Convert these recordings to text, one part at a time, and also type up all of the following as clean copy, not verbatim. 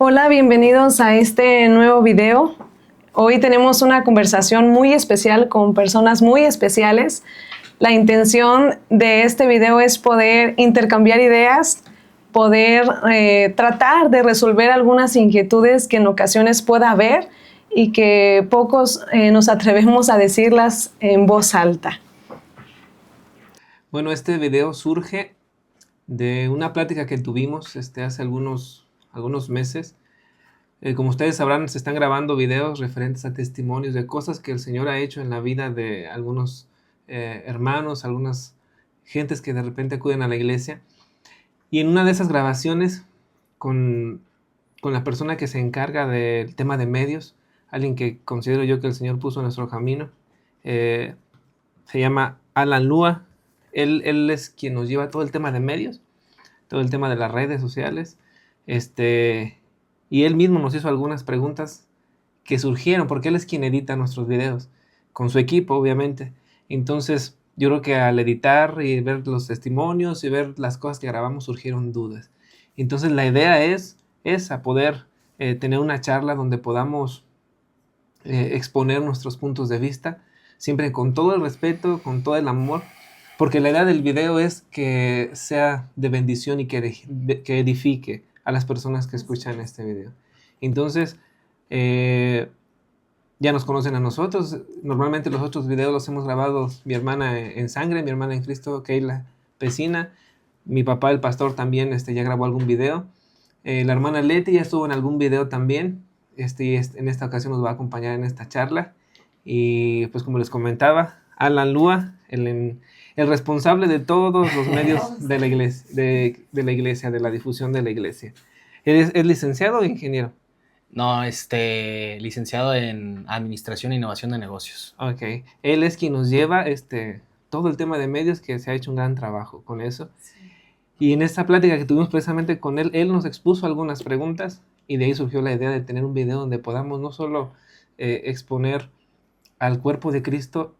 Hola, bienvenidos a este nuevo video. Hoy tenemos una conversación muy especial con personas muy especiales. La intención de este video es poder intercambiar ideas, poder tratar de resolver algunas inquietudes que en ocasiones pueda haber y que pocos nos atrevemos a decirlas en voz alta. Bueno, este video surge de una plática que tuvimos hace algunos meses. Como ustedes sabrán, se están grabando videos referentes a testimonios de cosas que el Señor ha hecho en la vida de algunos hermanos, algunas gentes que de repente acuden a la iglesia. Y en una de esas grabaciones, con la persona que se encarga del tema de medios, alguien que considero yo que el Señor puso en nuestro camino, se llama Alan Lua. Él es quien nos lleva todo el tema de medios, todo el tema de las redes sociales. Y él mismo nos hizo algunas preguntas que surgieron, porque él es quien edita nuestros videos, con su equipo, obviamente. Entonces, yo creo que al editar y ver los testimonios y ver las cosas que grabamos, surgieron dudas. Entonces, la idea es esa, poder tener una charla donde podamos exponer nuestros puntos de vista, siempre con todo el respeto, con todo el amor, porque la idea del video es que sea de bendición y que edifique a las personas que escuchan este video. Entonces, ya nos conocen a nosotros. Normalmente los otros videos los hemos grabado mi hermana en Sangre, mi hermana en Cristo, Keila Pesina. Mi papá, el pastor, también ya grabó algún video. La hermana Leti ya estuvo en algún video también. En esta ocasión nos va a acompañar en esta charla. Y pues como les comentaba, Alan Lua, el responsable de todos los medios de la iglesia, de la difusión de la iglesia. ¿Es licenciado o ingeniero? No, licenciado en Administración e Innovación de Negocios. Ok. Él es quien nos lleva todo el tema de medios, que se ha hecho un gran trabajo con eso. Sí. Y en esta plática que tuvimos precisamente con él, él nos expuso algunas preguntas y de ahí surgió la idea de tener un video donde podamos no solo exponer al cuerpo de Cristo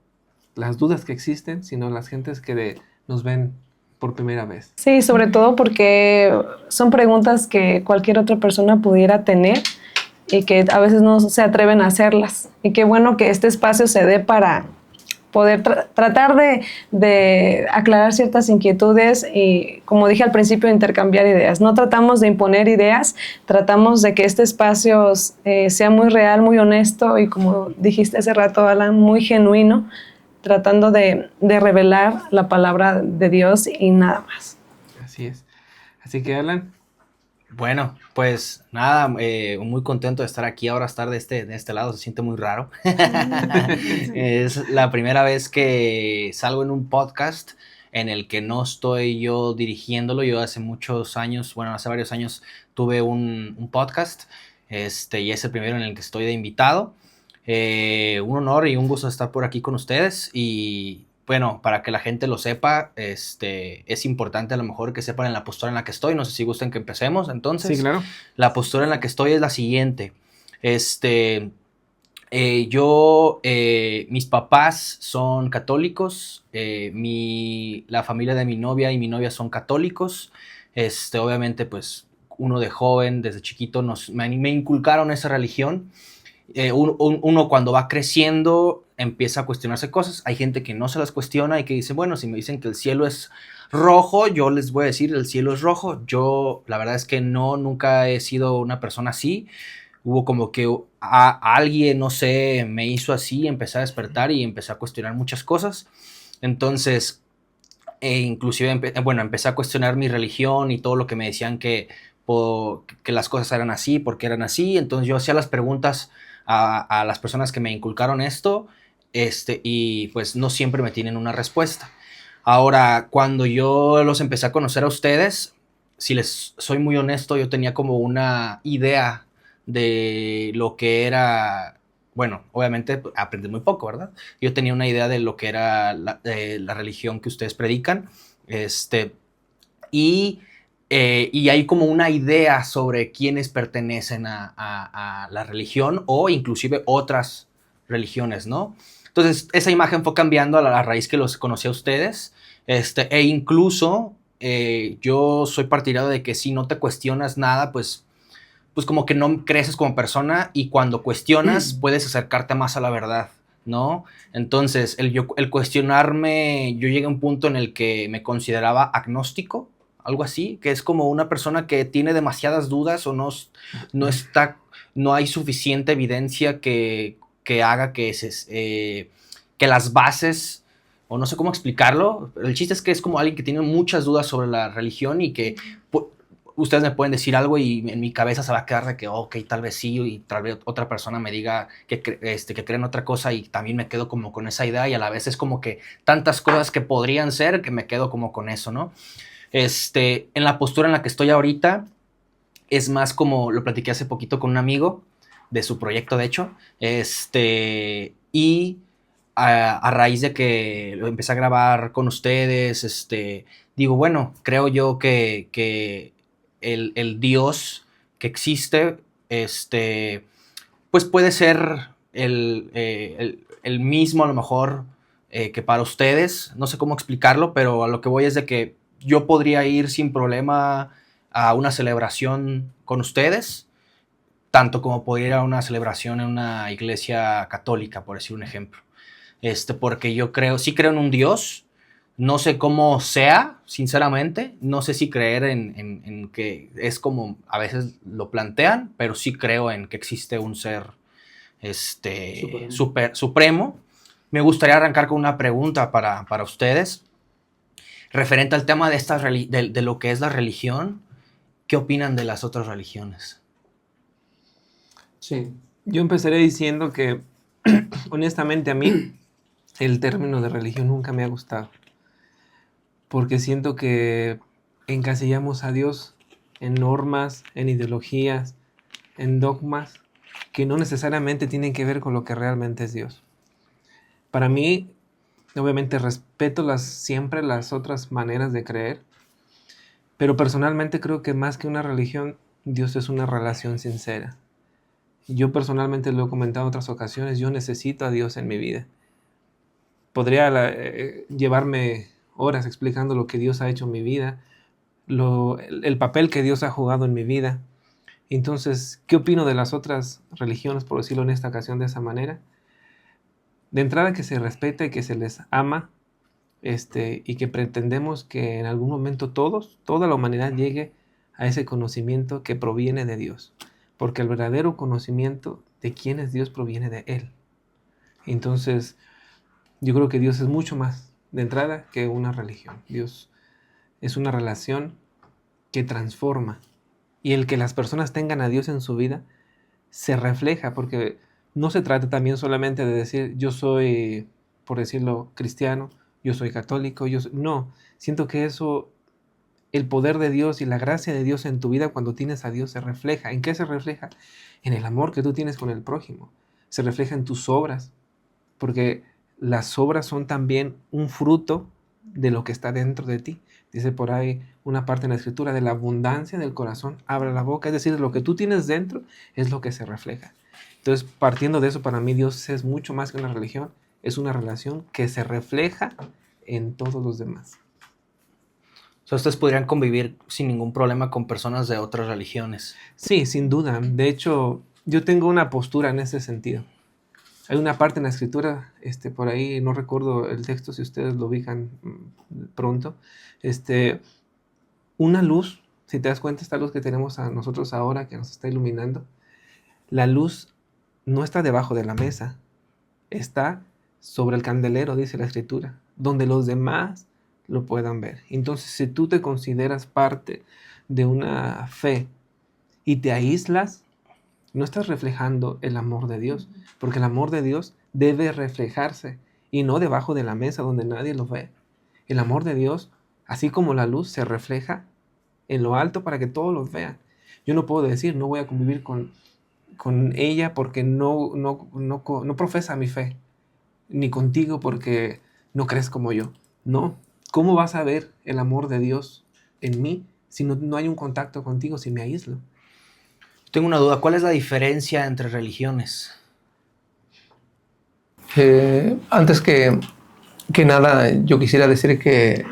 las dudas que existen, sino las gentes que nos ven por primera vez. Sí, sobre todo porque son preguntas que cualquier otra persona pudiera tener y que a veces no se atreven a hacerlas. Y qué bueno que este espacio se dé para poder tratar de aclarar ciertas inquietudes y, como dije al principio, intercambiar ideas. No tratamos de imponer ideas, tratamos de que este espacio sea muy real, muy honesto y, como dijiste hace rato, Alan, muy genuino, tratando de revelar la palabra de Dios y nada más. Así es. Así que, Alan. Bueno, pues nada, muy contento de estar aquí. Ahora estar de este lado se siente muy raro. Es la primera vez que salgo en un podcast en el que no estoy yo dirigiéndolo. Yo hace varios años tuve un podcast, y es el primero en el que estoy de invitado. Un honor y un gusto estar por aquí con ustedes. Y bueno, para que la gente lo sepa, es importante a lo mejor que sepan en la postura en la que estoy. No sé si gustan que empecemos. Entonces, sí, claro. La postura en la que estoy es la siguiente. Mis papás son católicos. La familia de mi novia y mi novia son católicos. Obviamente, pues, uno de joven, desde chiquito, me inculcaron esa religión. Uno cuando va creciendo empieza a cuestionarse cosas. Hay gente que no se las cuestiona y que dice, bueno, si me dicen que el cielo es rojo, yo les voy a decir el cielo es rojo. Yo la verdad es que nunca he sido una persona así. Hubo como que a alguien, no sé, me hizo así, empecé a despertar y empecé a cuestionar muchas cosas. Entonces, inclusive empecé a cuestionar mi religión y todo lo que me decían que las cosas eran así, porque eran así. Entonces yo hacía las preguntas a las personas que me inculcaron esto, y pues no siempre me tienen una respuesta. Ahora, cuando yo los empecé a conocer a ustedes, si les soy muy honesto, yo tenía como una idea de lo que era. Bueno, obviamente aprendí muy poco, ¿verdad? Yo tenía una idea de lo que era la religión que ustedes predican, y hay como una idea sobre quiénes pertenecen a la religión o inclusive otras religiones, ¿no? Entonces, esa imagen fue cambiando a la raíz que los conocí a ustedes, e incluso yo soy partidario de que si no te cuestionas nada, pues pues como que no creces como persona y cuando cuestionas puedes acercarte más a la verdad, ¿no? Entonces, el cuestionarme, yo llegué a un punto en el que me consideraba agnóstico, algo así, que es como una persona que tiene demasiadas dudas o no hay suficiente evidencia que haga que las bases, o no sé cómo explicarlo, el chiste es que es como alguien que tiene muchas dudas sobre la religión y que ustedes me pueden decir algo y en mi cabeza se va a quedar de que, ok, tal vez sí, y tal vez otra persona me diga que creen otra cosa y también me quedo como con esa idea y a la vez es como que tantas cosas que podrían ser que me quedo como con eso, ¿no? En la postura en la que estoy ahorita es más como, lo platiqué hace poquito con un amigo de su proyecto, de hecho, y a raíz de que lo empecé a grabar con ustedes, digo, bueno, creo yo que el Dios que existe, pues puede ser el mismo a lo mejor que para ustedes, no sé cómo explicarlo, pero a lo que voy es de que yo podría ir sin problema a una celebración con ustedes, tanto como podría ir a una celebración en una iglesia católica, por decir un ejemplo. Porque yo sí creo en un Dios, no sé cómo sea, sinceramente, no sé si creer en que es como a veces lo plantean, pero sí creo en que existe un ser supremo. Me gustaría arrancar con una pregunta para ustedes, referente al tema de lo que es la religión. ¿Qué opinan de las otras religiones? Sí, yo empezaré diciendo que honestamente a mí el término de religión nunca me ha gustado, porque siento que encasillamos a Dios en normas, en ideologías, en dogmas que no necesariamente tienen que ver con lo que realmente es Dios. Para mí, obviamente respeto siempre las otras maneras de creer, pero personalmente creo que más que una religión, Dios es una relación sincera. Yo personalmente lo he comentado en otras ocasiones, yo necesito a Dios en mi vida. Podría llevarme horas explicando lo que Dios ha hecho en mi vida, el papel que Dios ha jugado en mi vida. Entonces, ¿qué opino de las otras religiones, por decirlo en esta ocasión de esa manera? De entrada, que se respeta y que se les ama, y que pretendemos que en algún momento toda la humanidad llegue a ese conocimiento que proviene de Dios, porque el verdadero conocimiento de quién es Dios proviene de Él. Entonces, yo creo que Dios es mucho más de entrada que una religión. Dios es una relación que transforma, y el que las personas tengan a Dios en su vida se refleja, porque no se trata también solamente de decir yo soy, por decirlo, cristiano, yo soy católico, no, siento que eso, el poder de Dios y la gracia de Dios en tu vida cuando tienes a Dios se refleja. ¿En qué se refleja? En el amor que tú tienes con el prójimo. Se refleja en tus obras, porque las obras son también un fruto de lo que está dentro de ti. Dice por ahí una parte en la escritura, de la abundancia del corazón abre la boca, es decir, lo que tú tienes dentro es lo que se refleja. Entonces, partiendo de eso, para mí Dios es mucho más que una religión, es una relación que se refleja en todos los demás. O sea, ustedes podrían convivir sin ningún problema con personas de otras religiones. Sí, sin duda. De hecho, yo tengo una postura en ese sentido. Hay una parte en la escritura, por ahí, no recuerdo el texto, si ustedes lo ubican pronto, una luz, si te das cuenta, esta luz que tenemos a nosotros ahora, que nos está iluminando, la luz no está debajo de la mesa, está sobre el candelero, dice la escritura, donde los demás lo puedan ver. Entonces, si tú te consideras parte de una fe y te aíslas, no estás reflejando el amor de Dios, porque el amor de Dios debe reflejarse y no debajo de la mesa donde nadie lo ve. El amor de Dios, así como la luz, se refleja en lo alto para que todos los vean. Yo no puedo decir, no voy a convivir con ella porque no profesa mi fe, ni contigo porque no crees como yo. No. ¿Cómo vas a ver el amor de Dios en mí si no hay un contacto contigo, si me aíslo? Tengo una duda, ¿cuál es la diferencia entre religiones? Antes que nada, yo quisiera decir que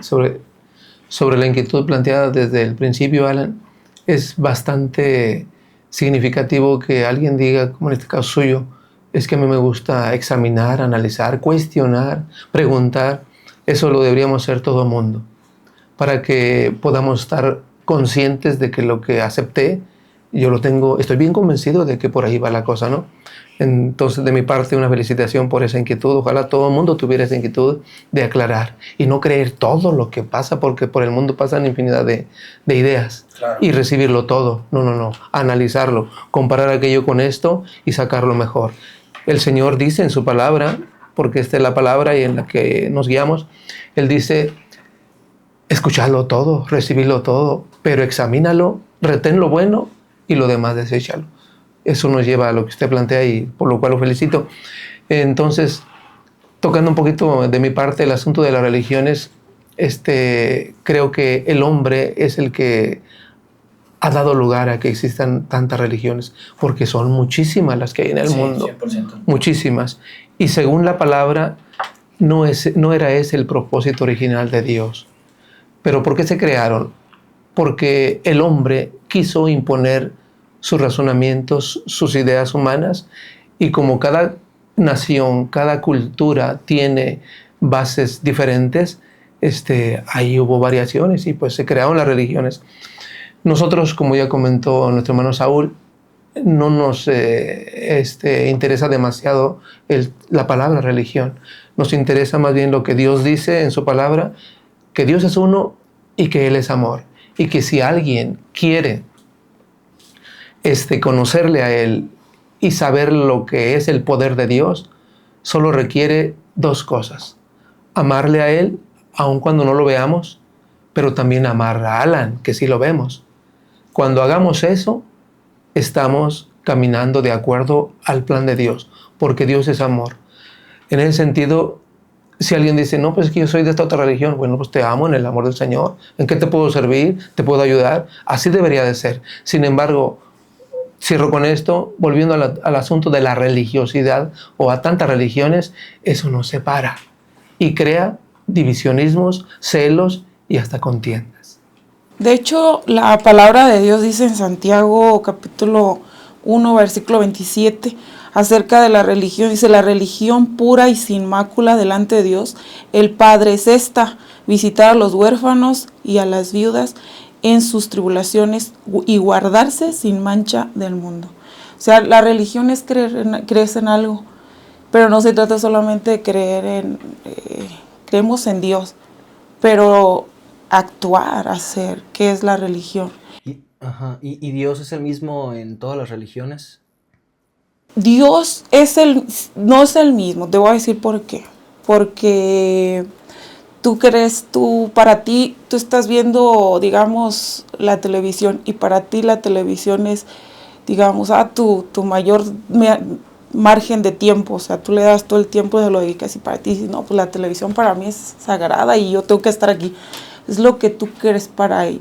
sobre la inquietud planteada desde el principio, Alan, es bastante significativo que alguien diga, como en este caso suyo, es que a mí me gusta examinar, analizar, cuestionar, preguntar. Eso lo deberíamos hacer todo el mundo, para que podamos estar conscientes de que lo que acepté, yo lo tengo, estoy bien convencido de que por ahí va la cosa, ¿no? Entonces, de mi parte, una felicitación por esa inquietud. Ojalá todo el mundo tuviera esa inquietud de aclarar y no creer todo lo que pasa, porque por el mundo pasan infinidad de ideas. Claro. Y recibirlo todo. No. Analizarlo, comparar aquello con esto y sacarlo mejor. El Señor dice en su palabra, porque esta es la palabra y en la que nos guiamos, Él dice: escuchadlo todo, recibidlo todo, pero examínalo, retén lo bueno y lo demás deséchalo. Eso nos lleva a lo que usted plantea y por lo cual lo felicito. Entonces, tocando un poquito de mi parte el asunto de las religiones, creo que el hombre es el que ha dado lugar a que existan tantas religiones, porque son muchísimas las que hay en el mundo. 100%. Muchísimas. Y según la palabra, no era ese el propósito original de Dios. ¿Pero por qué se crearon? Porque el hombre quiso imponer sus razonamientos, sus ideas humanas, y como cada nación, cada cultura tiene bases diferentes, ahí hubo variaciones y pues se crearon las religiones. Nosotros, como ya comentó nuestro hermano Saúl, no nos interesa demasiado la palabra religión. Nos interesa más bien lo que Dios dice en su palabra, que Dios es uno y que Él es amor. Y que si alguien quiere conocerle a Él y saber lo que es el poder de Dios, solo requiere dos cosas: amarle a Él, aun cuando no lo veamos, pero también amar a Alan, que sí lo vemos. Cuando hagamos eso, estamos caminando de acuerdo al plan de Dios, porque Dios es amor. En ese sentido, si alguien dice: no, pues es que yo soy de esta otra religión, bueno, pues te amo en el amor del Señor. ¿En qué te puedo servir? ¿Te puedo ayudar? Así debería de ser. Sin embargo, cierro con esto, volviendo al asunto de la religiosidad o a tantas religiones, eso nos separa y crea divisionismos, celos y hasta contiendas. De hecho, la palabra de Dios dice en Santiago capítulo 1, versículo 27, acerca de la religión, dice: la religión pura y sin mácula delante de Dios, el Padre, es esta: visitar a los huérfanos y a las viudas en sus tribulaciones y guardarse sin mancha del mundo. O sea, la religión es creer en algo, pero no se trata solamente de creer creemos en Dios, pero actuar, hacer, ¿qué es la religión? ¿Y Dios es el mismo en todas las religiones? Dios no es el mismo, te voy a decir por qué. Porque para ti, tú estás viendo, digamos, la televisión, y para ti la televisión es, digamos, tu mayor margen de tiempo. O sea, tú le das todo el tiempo, se lo dedicas, y para ti, no, pues la televisión para mí es sagrada y yo tengo que estar aquí. Es lo que tú crees para él.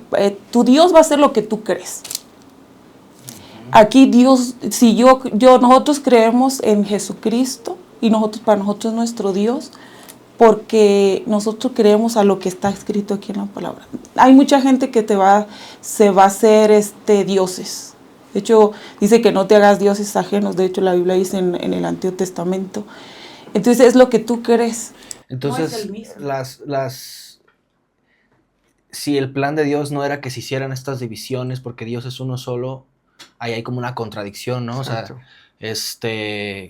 Tu Dios va a ser lo que tú crees. Aquí Dios, nosotros creemos en Jesucristo, y para nosotros es nuestro Dios, porque nosotros creemos a lo que está escrito aquí en la palabra. Hay mucha gente que se va a hacer dioses. De hecho, dice que no te hagas dioses ajenos. De hecho, la Biblia dice en el Antiguo Testamento. Entonces, es lo que tú crees. Entonces, no es el mismo. Si el plan de Dios no era que se hicieran estas divisiones porque Dios es uno solo, ahí hay como una contradicción, ¿no? Exacto. O sea,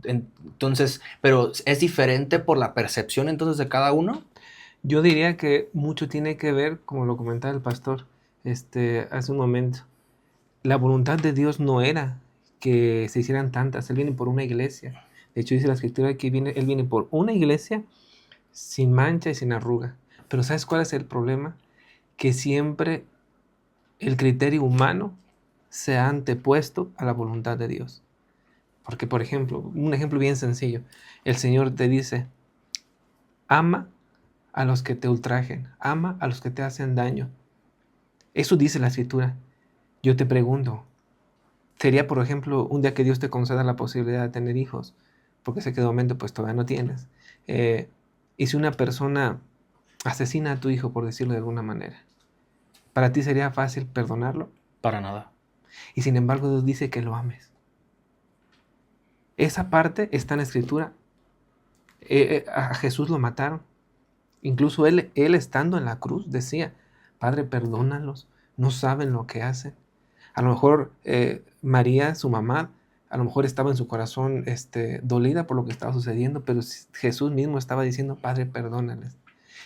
entonces, pero ¿es diferente por la percepción entonces de cada uno? Yo diría que mucho tiene que ver, como lo comentaba el pastor hace un momento. La voluntad de Dios no era que se hicieran tantas. Él viene por una iglesia. De hecho, dice la Escritura que Él viene por una iglesia sin mancha y sin arruga. Pero ¿sabes cuál es el problema? Que siempre el criterio humano se ha antepuesto a la voluntad de Dios. Porque, por ejemplo, un ejemplo bien sencillo. El Señor te dice: ama a los que te ultrajen, ama a los que te hacen daño. Eso dice la Escritura. Yo te pregunto, sería, por ejemplo, un día que Dios te conceda la posibilidad de tener hijos, porque sé que de momento pues todavía no tienes, y si una persona asesina a tu hijo, por decirlo de alguna manera, ¿para ti sería fácil perdonarlo? Para nada. Y sin embargo Dios dice que lo ames. Esa parte está en la Escritura. A Jesús lo mataron. Incluso él estando en la cruz decía, Padre, perdónalos, no saben lo que hacen. A lo mejor María, su mamá, a lo mejor estaba en su corazón dolida por lo que estaba sucediendo, pero Jesús mismo estaba diciendo, Padre, perdónales.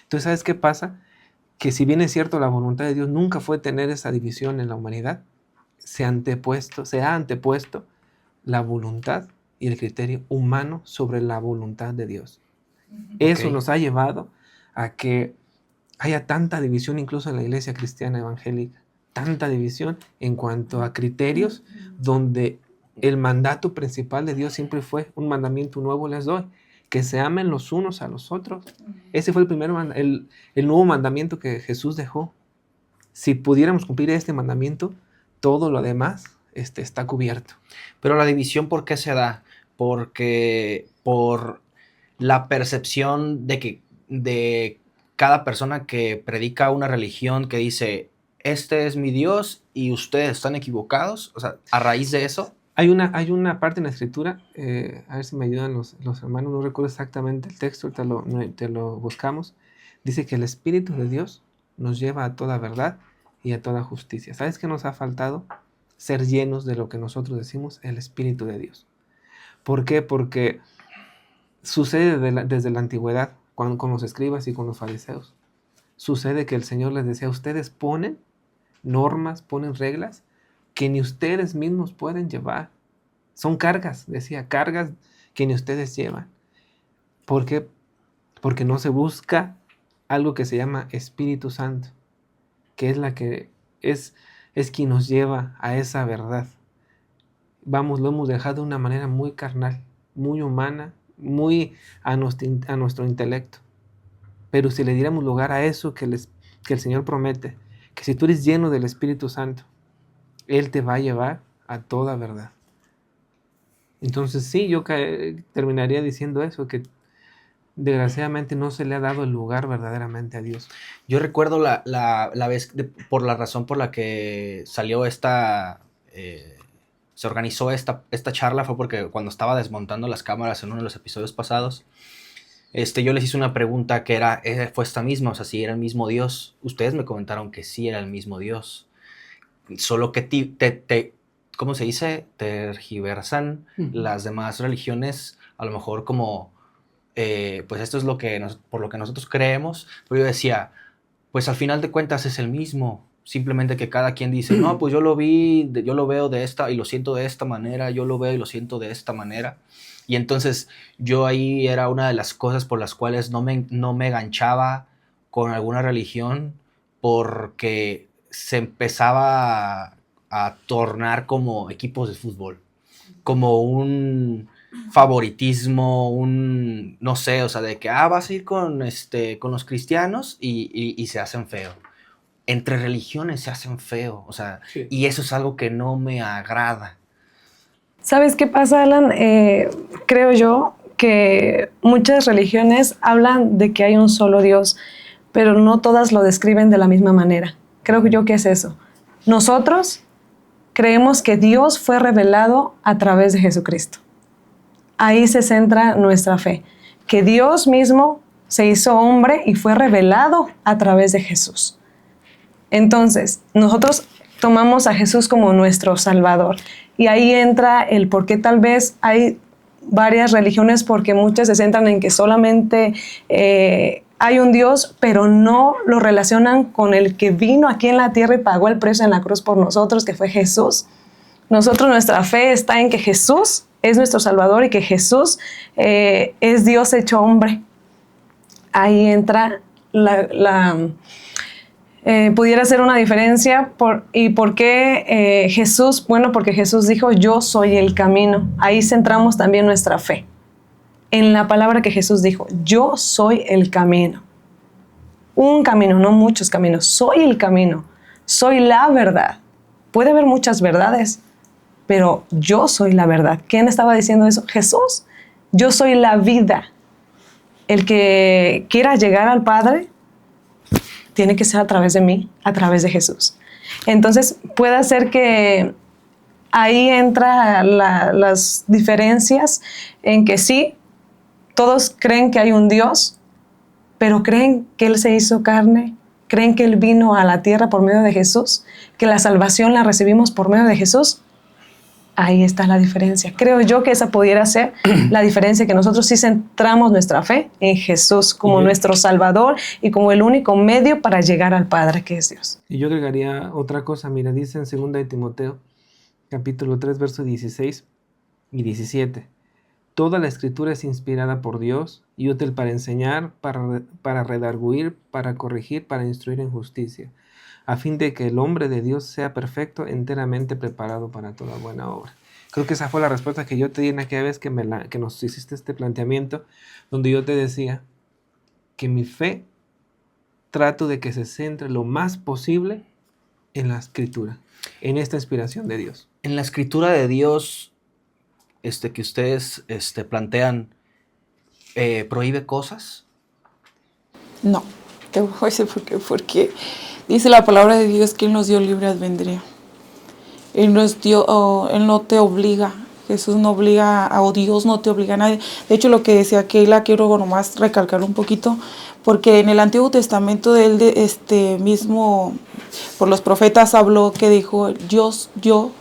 Entonces, ¿sabes qué pasa? Que si bien es cierto, la voluntad de Dios nunca fue tener esa división en la humanidad, se ha antepuesto la voluntad y el criterio humano sobre la voluntad de Dios. Eso nos ha llevado a que haya tanta división incluso en la iglesia cristiana evangélica, tanta división en cuanto a criterios, donde el mandato principal de Dios siempre fue: un mandamiento nuevo les doy, que se amen los unos a los otros. Ese fue el nuevo mandamiento que Jesús dejó. Si pudiéramos cumplir este mandamiento, todo lo demás está cubierto. Pero la división, ¿por qué se da? Porque por la percepción de cada persona que predica una religión que dice, este es mi Dios y ustedes están equivocados. O sea, a raíz de eso. Hay una parte en la Escritura, a ver si me ayudan los hermanos, no recuerdo exactamente el texto, te lo buscamos. Dice que el Espíritu de Dios nos lleva a toda verdad y a toda justicia. ¿Sabes qué nos ha faltado? Ser llenos de lo que nosotros decimos, el Espíritu de Dios. ¿Por qué? Porque sucede desde la antigüedad, con los escribas y con los fariseos. Sucede que el Señor les decía, ustedes ponen normas, ponen reglas que ni ustedes mismos pueden llevar. Son cargas, decía, cargas que ni ustedes llevan. ¿Por qué? Porque no se busca algo que se llama Espíritu Santo, que es la que es quien nos lleva a esa verdad. Lo hemos dejado de una manera muy carnal, muy humana, muy a nuestro intelecto. Pero si le diéramos lugar a eso que el Señor promete, que si tú eres lleno del Espíritu Santo, Él te va a llevar a toda verdad. Entonces sí, yo terminaría diciendo eso, que desgraciadamente no se le ha dado el lugar verdaderamente a Dios. Yo recuerdo la vez, por la razón por la que salió se organizó esta charla, fue porque cuando estaba desmontando las cámaras en uno de los episodios pasados, yo les hice una pregunta que fue esta misma, o sea, si era el mismo Dios. Ustedes me comentaron que sí era el mismo Dios, solo que ¿cómo se dice? Tergiversan las demás religiones, a lo mejor como, pues esto es por lo que nosotros creemos, pero yo decía, pues al final de cuentas es el mismo, simplemente que cada quien dice, no, pues yo lo veo de esta y lo siento de esta manera, yo lo veo y lo siento de esta manera. Y entonces yo ahí era una de las cosas por las cuales no me enganchaba con alguna religión, porque se empezaba a tornar como equipos de fútbol, como un favoritismo, no sé, o sea, de que vas a ir con los cristianos y se hacen feo. Entre religiones se hacen feo, o sea, sí. Y eso es algo que no me agrada. ¿Sabes qué pasa, Alan? Creo yo que muchas religiones hablan de que hay un solo Dios, pero no todas lo describen de la misma manera. Creo yo que es eso. Nosotros creemos que Dios fue revelado a través de Jesucristo. Ahí se centra nuestra fe, que Dios mismo se hizo hombre y fue revelado a través de Jesús. Entonces, nosotros tomamos a Jesús como nuestro Salvador. Y ahí entra el por qué tal vez hay varias religiones, porque muchas se centran en que solamente hay un Dios, pero no lo relacionan con el que vino aquí en la tierra y pagó el precio en la cruz por nosotros, que fue Jesús. Nosotros, nuestra fe está en que Jesús es nuestro Salvador y que Jesús es Dios hecho hombre. Ahí entra pudiera ser una diferencia. ¿Y por qué Jesús? Bueno, porque Jesús dijo, yo soy el camino. Ahí centramos también nuestra fe. En la palabra que Jesús dijo, yo soy el camino. Un camino, no muchos caminos. Soy el camino. Soy la verdad. Puede haber muchas verdades, pero yo soy la verdad. ¿Quién estaba diciendo eso? Jesús. Yo soy la vida. El que quiera llegar al Padre tiene que ser a través de mí, a través de Jesús. Entonces, puede ser que ahí entra las diferencias en que sí, todos creen que hay un Dios, pero creen que Él se hizo carne, creen que Él vino a la tierra por medio de Jesús, que la salvación la recibimos por medio de Jesús. Ahí está la diferencia. Creo yo que esa pudiera ser la diferencia, que nosotros sí centramos nuestra fe en Jesús como nuestro Salvador y como el único medio para llegar al Padre, que es Dios. Y yo agregaría otra cosa. Mira, dice en 2 de Timoteo, capítulo 3, versos 16 y 17. Toda la escritura es inspirada por Dios y útil para enseñar, para redarguir, para corregir, para instruir en justicia, a fin de que el hombre de Dios sea perfecto, enteramente preparado para toda buena obra. Creo que esa fue la respuesta que yo te di en aquella vez que nos hiciste este planteamiento, donde yo te decía que mi fe trato de que se centre lo más posible en la escritura, en esta inspiración de Dios. En la escritura de Dios, que ustedes plantean, ¿prohíbe cosas? No, te voy a decir por qué. Porque dice la palabra de Dios que Él nos dio libre albedrío. Él no te obliga. Jesús no obliga, o Dios no te obliga a nadie. De hecho, lo que decía Keila, quiero nomás recalcar un poquito, porque en el Antiguo Testamento Él mismo, por los profetas habló, que dijo, yo,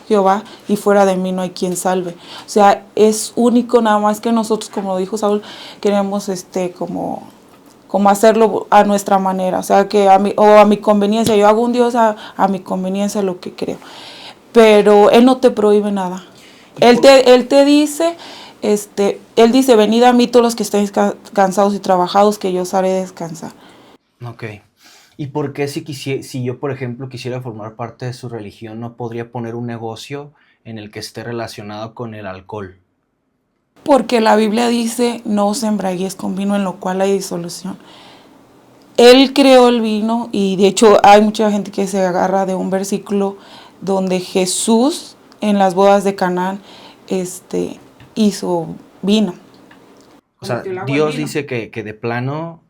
Jehová, y fuera de mí no hay quien salve. O sea, es único, nada más que nosotros, como dijo Saúl, queremos como hacerlo a nuestra manera. O sea, que a mi conveniencia, yo hago un Dios a mi conveniencia, lo que creo. Pero Él no te prohíbe nada. Él te dice, Él dice, venid a mí todos los que estéis cansados y trabajados, que yo os haré descansar. Ok. ¿Y por qué si yo, por ejemplo, quisiera formar parte de su religión, no podría poner un negocio en el que esté relacionado con el alcohol? Porque la Biblia dice, no os embriaguéis con vino, en lo cual hay disolución. Él creó el vino, y de hecho hay mucha gente que se agarra de un versículo donde Jesús, en las bodas de Canaán, hizo vino. O sea, Dios dice que de plano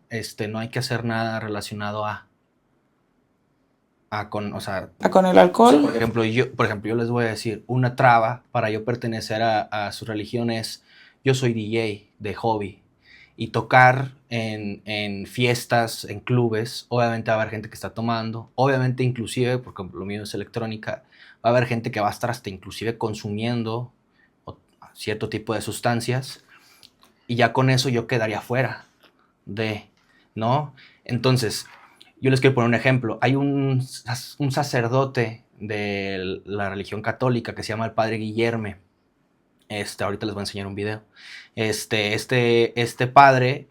no hay que hacer nada relacionado con el alcohol. Por ejemplo, yo les voy a decir, una traba para yo pertenecer a su religión es, yo soy DJ de hobby, y tocar en fiestas, en clubes, obviamente va a haber gente que está tomando, obviamente inclusive, porque lo mío es electrónica, va a haber gente que va a estar hasta inclusive consumiendo cierto tipo de sustancias, y ya con eso yo quedaría fuera ¿no? Entonces, yo les quiero poner un ejemplo. Hay un sacerdote de la religión católica que se llama el Padre Guillerme. Ahorita les voy a enseñar un video. Este padre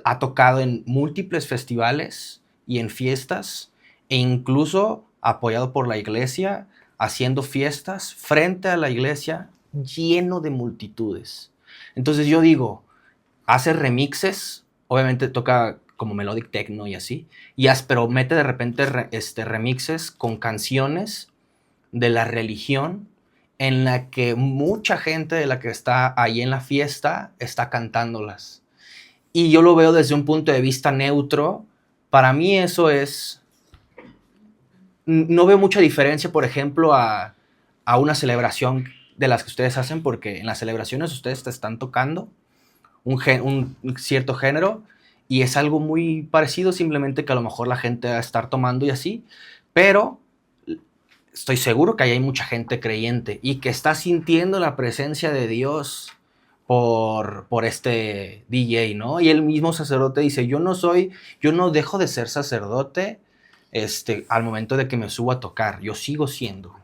ha tocado en múltiples festivales y en fiestas, e incluso apoyado por la iglesia, haciendo fiestas frente a la iglesia, lleno de multitudes. Entonces yo digo, hace remixes, obviamente toca como melodic techno y así, pero mete de repente remixes con canciones de la religión, en la que mucha gente de la que está ahí en la fiesta está cantándolas. Y yo lo veo desde un punto de vista neutro. Para mí eso es... No veo mucha diferencia, por ejemplo, a una celebración de las que ustedes hacen, porque en las celebraciones ustedes te están tocando un cierto género, y es algo muy parecido, simplemente que a lo mejor la gente va a estar tomando y así, pero estoy seguro que ahí hay mucha gente creyente y que está sintiendo la presencia de Dios por este DJ, ¿no? Y el mismo sacerdote dice, yo no dejo de ser sacerdote al momento de que me subo a tocar, yo sigo siendo.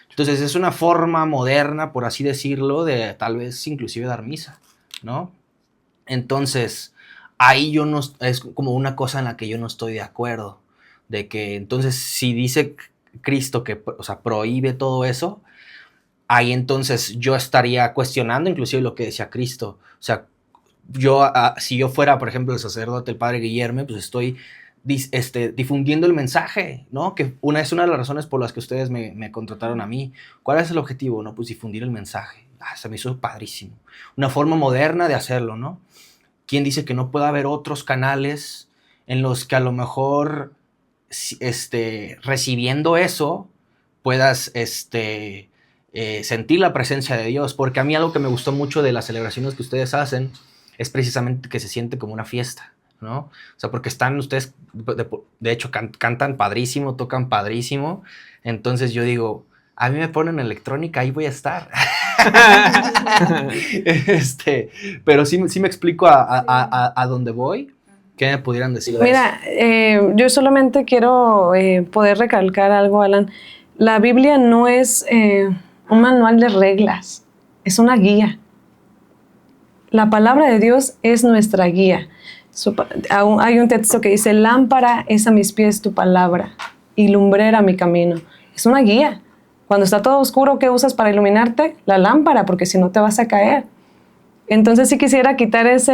Entonces es una forma moderna, por así decirlo, de tal vez inclusive dar misa, ¿no? Entonces, ahí es como una cosa en la que yo no estoy de acuerdo, de que entonces si dice Cristo que, prohíbe todo eso, ahí entonces yo estaría cuestionando inclusive lo que decía Cristo. O sea, si yo fuera, por ejemplo, el sacerdote, el Padre Guillermo, pues estoy difundiendo el mensaje, ¿no? Que es una de las razones por las que ustedes me contrataron a mí. ¿Cuál es el objetivo? No, pues difundir el mensaje. Se me hizo padrísimo. Una forma moderna de hacerlo, ¿no? ¿Quién dice que no puede haber otros canales en los que a lo mejor recibiendo eso puedas sentir la presencia de Dios, porque a mí algo que me gustó mucho de las celebraciones que ustedes hacen es precisamente que se siente como una fiesta, ¿no? O sea, porque están ustedes, de hecho, cantan padrísimo, tocan padrísimo, entonces yo digo, a mí me ponen electrónica, ahí voy a estar. Pero sí me explico a dónde voy. ¿Qué me pudieran decir de eso? Mira, yo solamente quiero poder recalcar algo, Alan. La Biblia no es un manual de reglas, es una guía. La palabra de Dios es nuestra guía. Hay un texto que dice, lámpara es a mis pies tu palabra y lumbrera mi camino. Es una guía. Cuando está todo oscuro, ¿qué usas para iluminarte? La lámpara, porque si no te vas a caer. Entonces sí quisiera quitar esa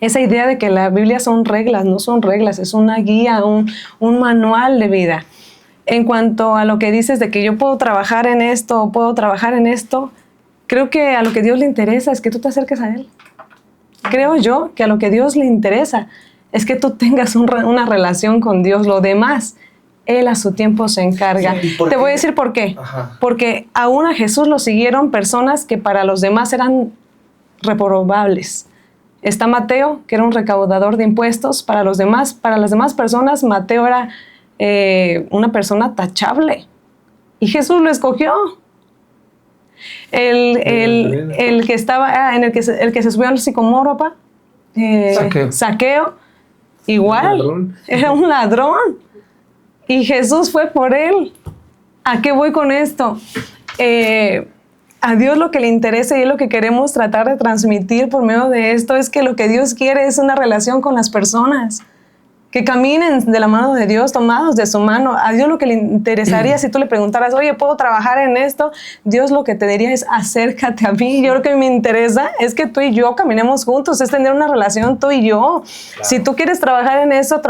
idea de que la Biblia son reglas. No son reglas, es una guía, un manual de vida. En cuanto a lo que dices de que yo puedo trabajar en esto o puedo trabajar en esto, creo que a lo que Dios le interesa es que tú te acerques a Él. Creo yo que a lo que Dios le interesa es que tú tengas una relación con Dios. Lo demás, Él a su tiempo se encarga. Sí, te voy a decir por qué. Ajá. Porque aún a Jesús lo siguieron personas que para los demás eran reprobables. Está Mateo, que era un recaudador de impuestos. Para las demás personas, Mateo era una persona tachable. Y Jesús lo escogió. El que estaba el que se subió al sicomoro, Zaqueo, igual, era un ladrón. Y Jesús fue por él. ¿A qué voy con esto? A Dios lo que le interesa y es lo que queremos tratar de transmitir por medio de esto es que lo que Dios quiere es una relación con las personas. Que caminen de la mano de Dios, tomados de su mano. A Dios lo que le interesaría, si tú le preguntaras, oye, ¿puedo trabajar en esto? Dios lo que te diría es, acércate a mí. Yo lo que me interesa es que tú y yo caminemos juntos, es tener una relación tú y yo. Claro. Si tú quieres trabajar en eso,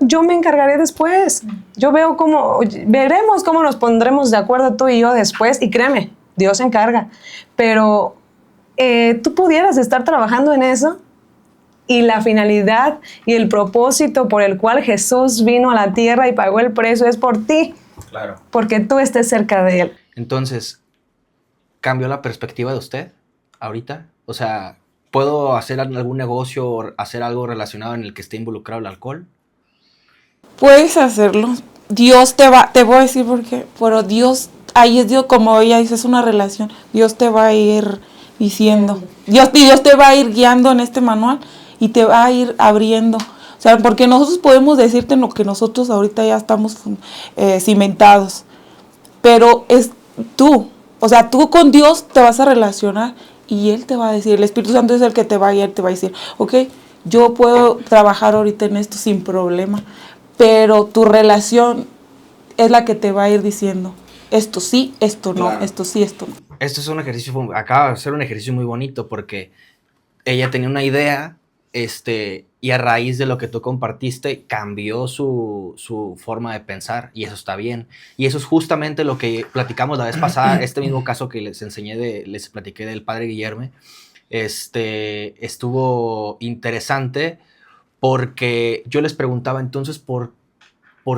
yo me encargaré después. Veremos cómo nos pondremos de acuerdo tú y yo después. Y créeme, Dios se encarga. Pero tú pudieras estar trabajando en eso. Y la finalidad y el propósito por el cual Jesús vino a la tierra y pagó el precio es por ti. Claro. Porque tú estés cerca de Él. Entonces, ¿cambió la perspectiva de usted ahorita? O sea, ¿puedo hacer algún negocio o hacer algo relacionado en el que esté involucrado el alcohol? Puedes hacerlo. Dios te voy a decir por qué, pero Dios, ahí es Dios, como ella dice, es una relación. Dios te va a ir diciendo. Dios te va a ir guiando en este manual. Y te va a ir abriendo. O sea, porque nosotros podemos decirte en lo que nosotros ahorita ya estamos cimentados. Pero es tú. O sea, tú con Dios te vas a relacionar y Él te va a decir, el Espíritu Santo es el que te va a guiar, te va a decir, ok, yo puedo trabajar ahorita en esto sin problema. Pero tu relación es la que te va a ir diciendo, esto sí, esto no, claro. Esto sí, esto no. Esto es un ejercicio, acaba de ser un ejercicio muy bonito porque ella tenía una idea. Y a raíz de lo que tú compartiste, cambió su forma de pensar, y eso está bien. Y eso es justamente lo que platicamos la vez pasada, este mismo caso que les platiqué del padre Guillermo. Estuvo interesante porque yo les preguntaba entonces ¿por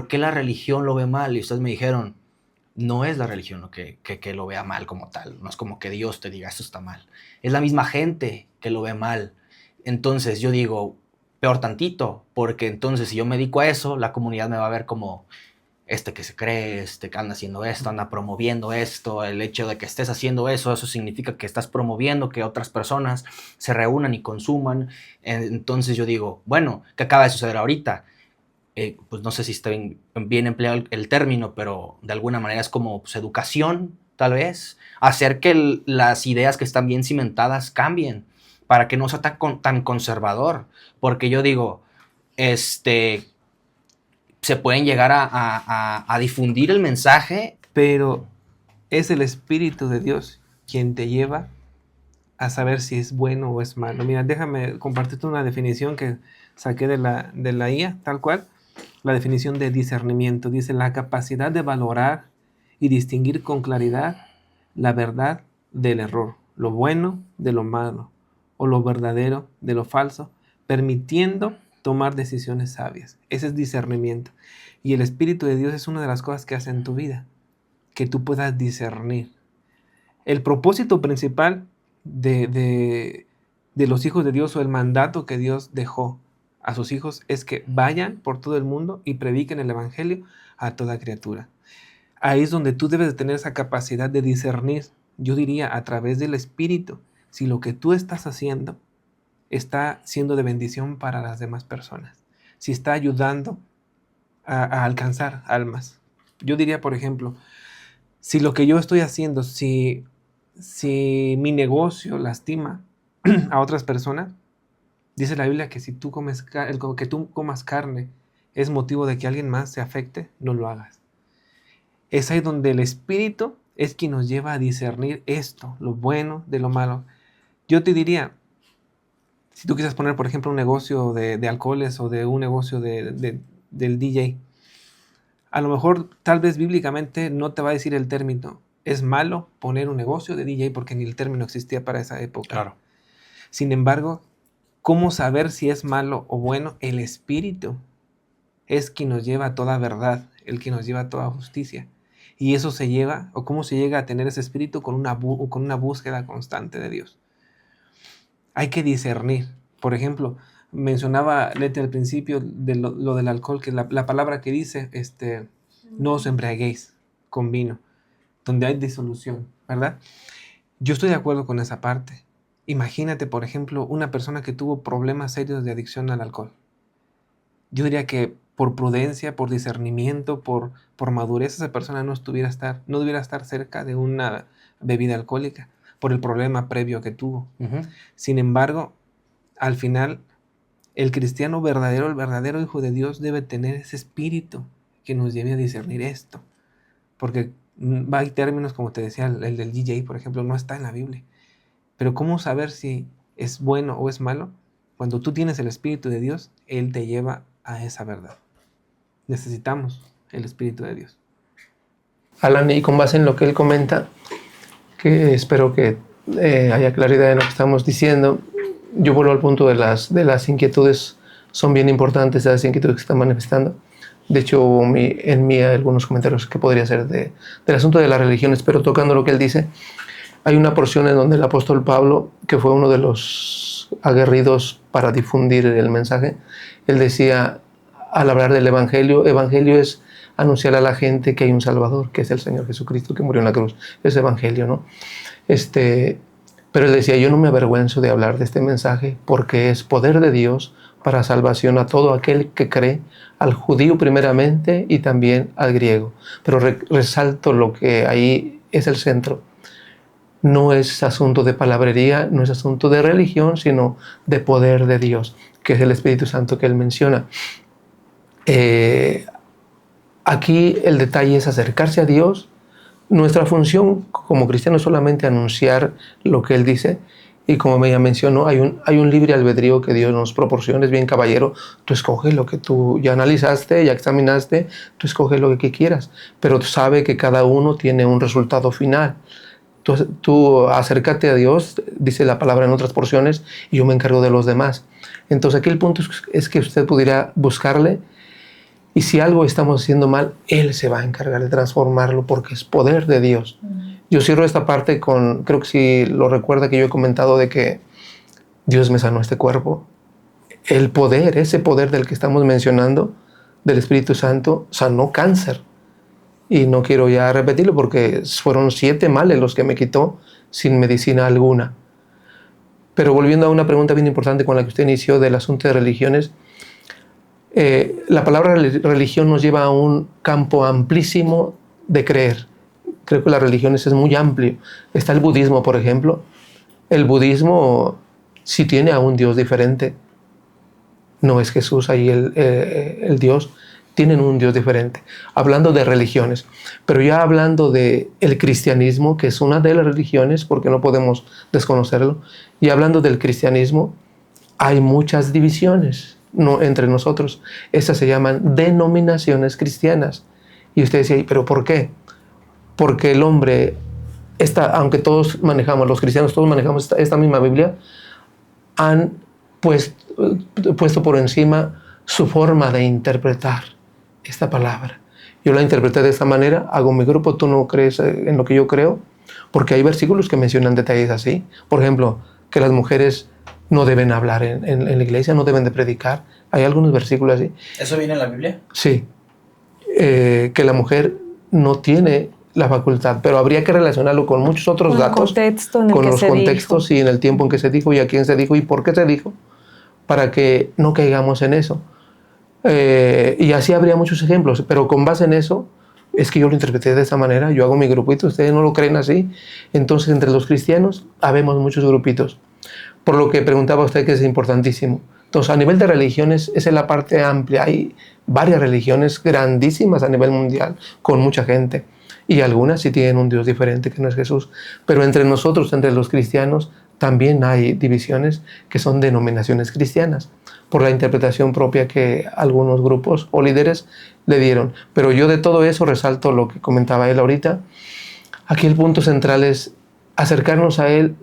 qué la religión lo ve mal? Y ustedes me dijeron, no es la religión lo que lo vea mal como tal, no es como que Dios te diga, esto está mal. Es la misma gente que lo ve mal. Entonces yo digo, peor tantito, porque entonces si yo me dedico a eso, la comunidad me va a ver como que se cree, que anda haciendo esto, anda promoviendo esto, el hecho de que estés haciendo eso significa que estás promoviendo que otras personas se reúnan y consuman. Entonces yo digo, bueno, ¿qué acaba de suceder ahorita? Pues no sé si está bien empleado el término, pero de alguna manera es como educación, tal vez, hacer que las ideas que están bien cimentadas cambien, para que no sea tan conservador, porque yo digo, se pueden llegar a difundir el mensaje, pero es el Espíritu de Dios quien te lleva a saber si es bueno o es malo. Mira, déjame compartirte una definición que saqué de la IA, tal cual, la definición de discernimiento. Dice, la capacidad de valorar y distinguir con claridad la verdad del error, lo bueno de lo malo, o lo verdadero de lo falso, permitiendo tomar decisiones sabias. Ese es discernimiento. Y el Espíritu de Dios es una de las cosas que hace en tu vida, que tú puedas discernir. El propósito principal de los hijos de Dios, o el mandato que Dios dejó a sus hijos, es que vayan por todo el mundo y prediquen el Evangelio a toda criatura. Ahí es donde tú debes de tener esa capacidad de discernir, yo diría, a través del Espíritu, si lo que tú estás haciendo está siendo de bendición para las demás personas, si está ayudando a alcanzar almas. Yo diría, por ejemplo, si lo que yo estoy haciendo, si mi negocio lastima a otras personas, dice la Biblia que si tú que tú comas carne es motivo de que alguien más se afecte, no lo hagas. Es ahí donde el Espíritu es quien nos lleva a discernir esto, lo bueno de lo malo. Yo te diría, si tú quisieras poner, por ejemplo, un negocio de alcoholes o de un negocio del DJ, a lo mejor, tal vez bíblicamente no te va a decir el término. Es malo poner un negocio de DJ porque ni el término existía para esa época. Claro. Sin embargo, ¿cómo saber si es malo o bueno? El Espíritu es quien nos lleva a toda verdad, el que nos lleva a toda justicia. Y eso se lleva, o cómo se llega a tener ese espíritu con una búsqueda constante de Dios. Hay que discernir. Por ejemplo, mencionaba Leti al principio de lo del alcohol, que la palabra que dice, no os embriaguéis con vino, donde hay disolución, ¿verdad? Yo estoy de acuerdo con esa parte. Imagínate, por ejemplo, una persona que tuvo problemas serios de adicción al alcohol. Yo diría que por prudencia, por discernimiento, por madurez, esa persona no debiera estar cerca de una bebida alcohólica por el problema previo que tuvo. Uh-huh. Sin embargo, al final, el cristiano verdadero, el verdadero hijo de Dios, debe tener ese espíritu que nos lleve a discernir esto. Porque hay términos, como te decía, el del DJ, por ejemplo, no está en la Biblia. Pero ¿cómo saber si es bueno o es malo? Cuando tú tienes el Espíritu de Dios, Él te lleva a esa verdad. Necesitamos el Espíritu de Dios. Alan, y con base en lo que él comenta, que espero que haya claridad en lo que estamos diciendo, yo vuelvo al punto de las inquietudes. Son bien importantes las inquietudes que están manifestando. De hecho, en mí hay algunos comentarios que podría hacer del asunto de las religiones, pero tocando lo que él dice, hay una porción en donde el apóstol Pablo, que fue uno de los aguerridos para difundir el mensaje, él decía, al hablar del evangelio es anunciar a la gente que hay un Salvador, que es el Señor Jesucristo, que murió en la cruz. Es evangelio, ¿no? Pero él decía, yo no me avergüenzo de hablar de este mensaje porque es poder de Dios para salvación a todo aquel que cree, al judío primeramente y también al griego. Pero resalto lo que ahí es el centro. No es asunto de palabrería, no es asunto de religión, sino de poder de Dios, que es el Espíritu Santo que él menciona. Aquí el detalle es acercarse a Dios. Nuestra función como cristianos es solamente anunciar lo que Él dice. Y como me ya mencionó, hay un libre albedrío que Dios nos proporciona. Es bien caballero, tú escoges lo que tú ya analizaste, ya examinaste, tú escoges lo que quieras. Pero tú sabes que cada uno tiene un resultado final. Tú acércate a Dios, dice la palabra en otras porciones, y yo me encargo de los demás. Entonces aquí el punto es que usted pudiera buscarle, y si algo estamos haciendo mal, Él se va a encargar de transformarlo porque es poder de Dios. Yo cierro esta parte creo que si lo recuerda que yo he comentado de que Dios me sanó este cuerpo. El poder, ese poder del que estamos mencionando, del Espíritu Santo, sanó cáncer. Y no quiero ya repetirlo porque fueron 7 males los que me quitó sin medicina alguna. Pero volviendo a una pregunta bien importante con la que usted inició del asunto de religiones, la palabra religión nos lleva a un campo amplísimo de creer. Creo que las religiones es muy amplio. Está el budismo, por ejemplo. El budismo sí tiene a un Dios diferente. No es Jesús ahí el Dios. Tienen un Dios diferente. Hablando de religiones. Pero ya hablando del cristianismo, que es una de las religiones, porque no podemos desconocerlo. Y hablando del cristianismo, hay muchas divisiones entre nosotros. Estas se llaman denominaciones cristianas. Y usted decía, ¿pero por qué? Porque el hombre, aunque todos manejamos, los cristianos todos manejamos esta misma Biblia, han pues, puesto por encima su forma de interpretar esta palabra. Yo la interpreté de esta manera, hago mi grupo, tú no crees en lo que yo creo, porque hay versículos que mencionan detalles así. Por ejemplo, que las mujeres no deben hablar en la iglesia, no deben de predicar. Hay algunos versículos así. ¿Eso viene en la Biblia? Sí. Que la mujer no tiene la facultad, pero habría que relacionarlo con muchos otros Con el datos, contexto en el con que los se contextos dijo. y en el tiempo en que se dijo y a quién se dijo y por qué se dijo, para que no caigamos en eso. Y así habría muchos ejemplos, pero con base en eso, es que yo lo interpreté de esa manera, yo hago mi grupito, ustedes no lo creen así, entonces entre los cristianos habemos muchos grupitos. Por lo que preguntaba usted, que es importantísimo. Entonces, a nivel de religiones, esa es la parte amplia. Hay varias religiones grandísimas a nivel mundial, con mucha gente. Y algunas sí tienen un Dios diferente, que no es Jesús. Pero entre nosotros, entre los cristianos, también hay divisiones que son denominaciones cristianas, por la interpretación propia que algunos grupos o líderes le dieron. Pero yo de todo eso resalto lo que comentaba él ahorita. Aquí el punto central es acercarnos a Él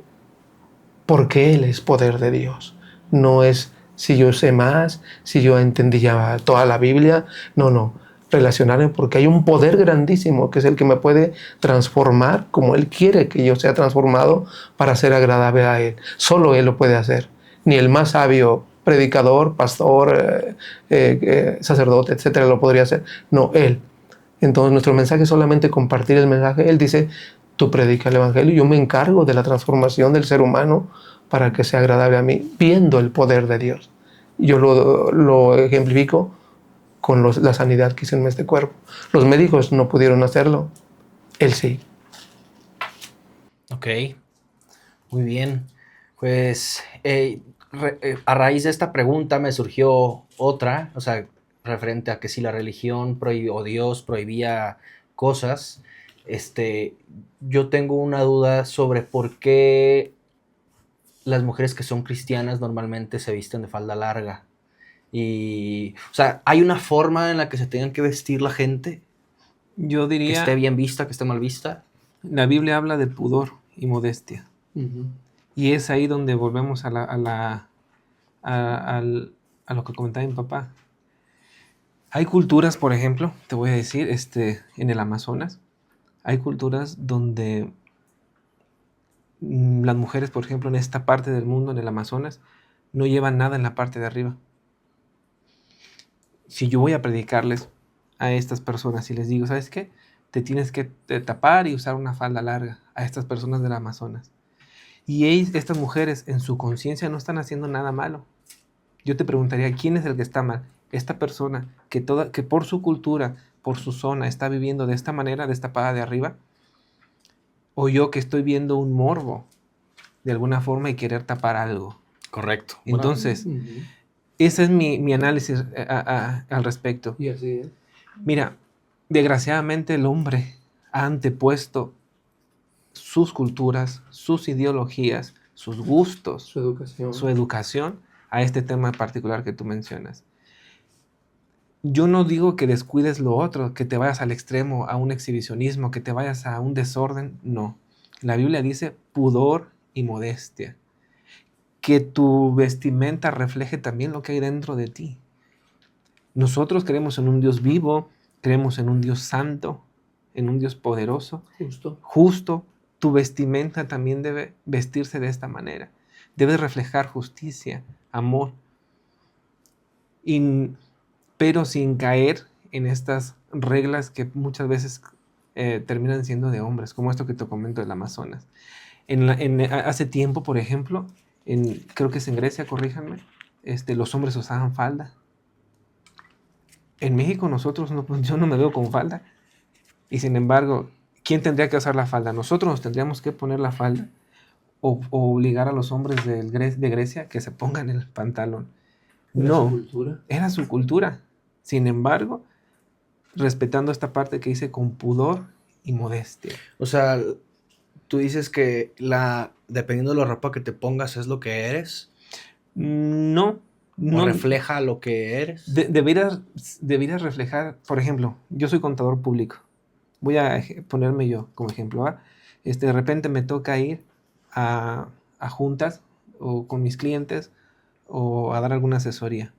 porque Él es poder de Dios. No es si yo sé más, si yo entendí ya toda la Biblia. No. Relacionarme porque hay un poder grandísimo que es el que me puede transformar como Él quiere que yo sea transformado para ser agradable a Él. Solo Él lo puede hacer. Ni el más sabio predicador, pastor, sacerdote, etcétera, lo podría hacer. No, Él. Entonces nuestro mensaje es solamente compartir el mensaje. Él dice, tú predica el evangelio, yo me encargo de la transformación del ser humano para que sea agradable a mí, viendo el poder de Dios. Yo lo ejemplifico con la sanidad que hizo en este cuerpo. Los médicos no pudieron hacerlo, Él sí. Ok, muy bien. Pues a raíz de esta pregunta me surgió otra, o sea, referente a que si la religión o Dios prohibía cosas, yo tengo una duda sobre por qué las mujeres que son cristianas normalmente se visten de falda larga. Y, o sea, ¿hay una forma en la que se tengan que vestir la gente? Yo Que diría, esté bien vista, que esté mal vista. la Biblia habla de pudor y modestia. Y es ahí donde volvemos a lo que comentaba mi papá. Hay culturas, por ejemplo, te voy a decir, en el Amazonas, hay culturas donde las mujeres, por ejemplo, en esta parte del mundo, en el Amazonas, no llevan nada en la parte de arriba. Si yo voy a predicarles a estas personas y les digo, ¿sabes qué? Te tienes que tapar y usar una falda larga a estas personas del Amazonas. Y estas mujeres en su conciencia no están haciendo nada malo. Yo te preguntaría, ¿quién es el que está mal? Esta persona que por su cultura, por su zona, está viviendo de esta manera, destapada de arriba, o yo que estoy viendo un morbo de alguna forma y querer tapar algo. Correcto. Entonces, ese es mi análisis al respecto. Y así es. Mira, desgraciadamente el hombre ha antepuesto sus culturas, sus ideologías, sus gustos, su educación a este tema particular que tú mencionas. Yo no digo que descuides lo otro, que te vayas al extremo, a un exhibicionismo, que te vayas a un desorden, no. La Biblia dice pudor y modestia. Que tu vestimenta refleje también lo que hay dentro de ti. Nosotros creemos en un Dios vivo, creemos en un Dios santo, en un Dios poderoso, justo. Tu vestimenta también debe vestirse de esta manera. Debe reflejar justicia, amor, pero sin caer en estas reglas que muchas veces terminan siendo de hombres, como esto que te comento del Amazonas. Hace tiempo, por ejemplo, creo que es en Grecia, corríjanme, los hombres usaban falda. En México nosotros, yo no me veo con falda. Y sin embargo, ¿quién tendría que usar la falda? Nosotros nos tendríamos que poner la falda o obligar a los hombres de Grecia que se pongan el pantalón. Era su cultura. Sin embargo, respetando esta parte que dice con pudor y modestia. O sea, tú dices que dependiendo de la ropa que te pongas es lo que eres. No. ¿O refleja lo que eres? Deberías reflejar, por ejemplo, yo soy contador público. Voy a ponerme yo como ejemplo. De repente me toca ir a juntas o con mis clientes o a dar alguna asesoría.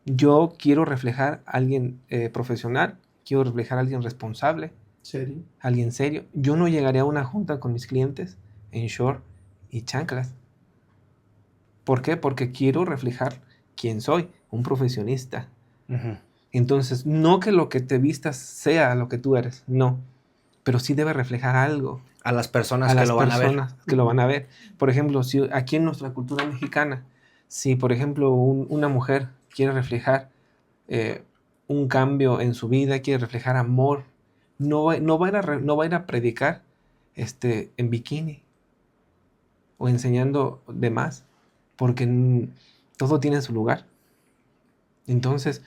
Yo quiero reflejar a alguien profesional, quiero reflejar a alguien responsable, ¿Serio? alguien serio. Yo no llegaré a una junta con mis clientes en short y chanclas. ¿Por qué? Porque quiero reflejar quién soy, un profesionista. Ujú. Entonces, no que lo que te vistas sea lo que tú eres, no. Pero sí debe reflejar algo A las personas a que las lo van a ver. personas que lo van a ver. Por ejemplo, si aquí en nuestra cultura mexicana, si por ejemplo una mujer quiere reflejar un cambio en su vida, quiere reflejar amor, no va a ir a predicar en bikini o enseñando de más, porque todo tiene su lugar. Entonces,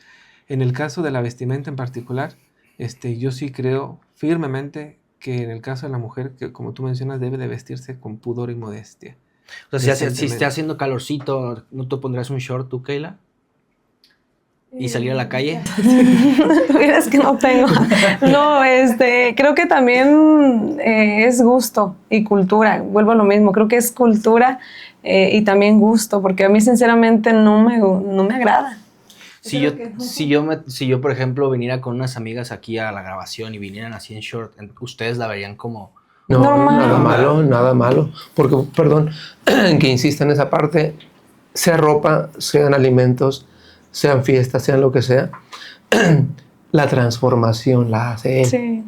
en el caso de la vestimenta en particular, yo sí creo firmemente que en el caso de la mujer, que como tú mencionas, debe de vestirse con pudor y modestia. O sea, si está Decentemente. haciendo calorcito, ¿no te pondrás un short tú, Keila? ¿Y salir a la calle? Es que no tengo. No, creo que también es gusto y cultura. Vuelvo a lo mismo. Creo que es cultura y también gusto, porque a mí sinceramente no me agrada. Si yo, por ejemplo, viniera con unas amigas aquí a la grabación y vinieran así en short, ustedes la verían como... No, Normal. nada malo. Porque, perdón, que insista en esa parte, sea ropa, sean alimentos, sean fiestas, sean lo que sea, la transformación la hace Él. Sí.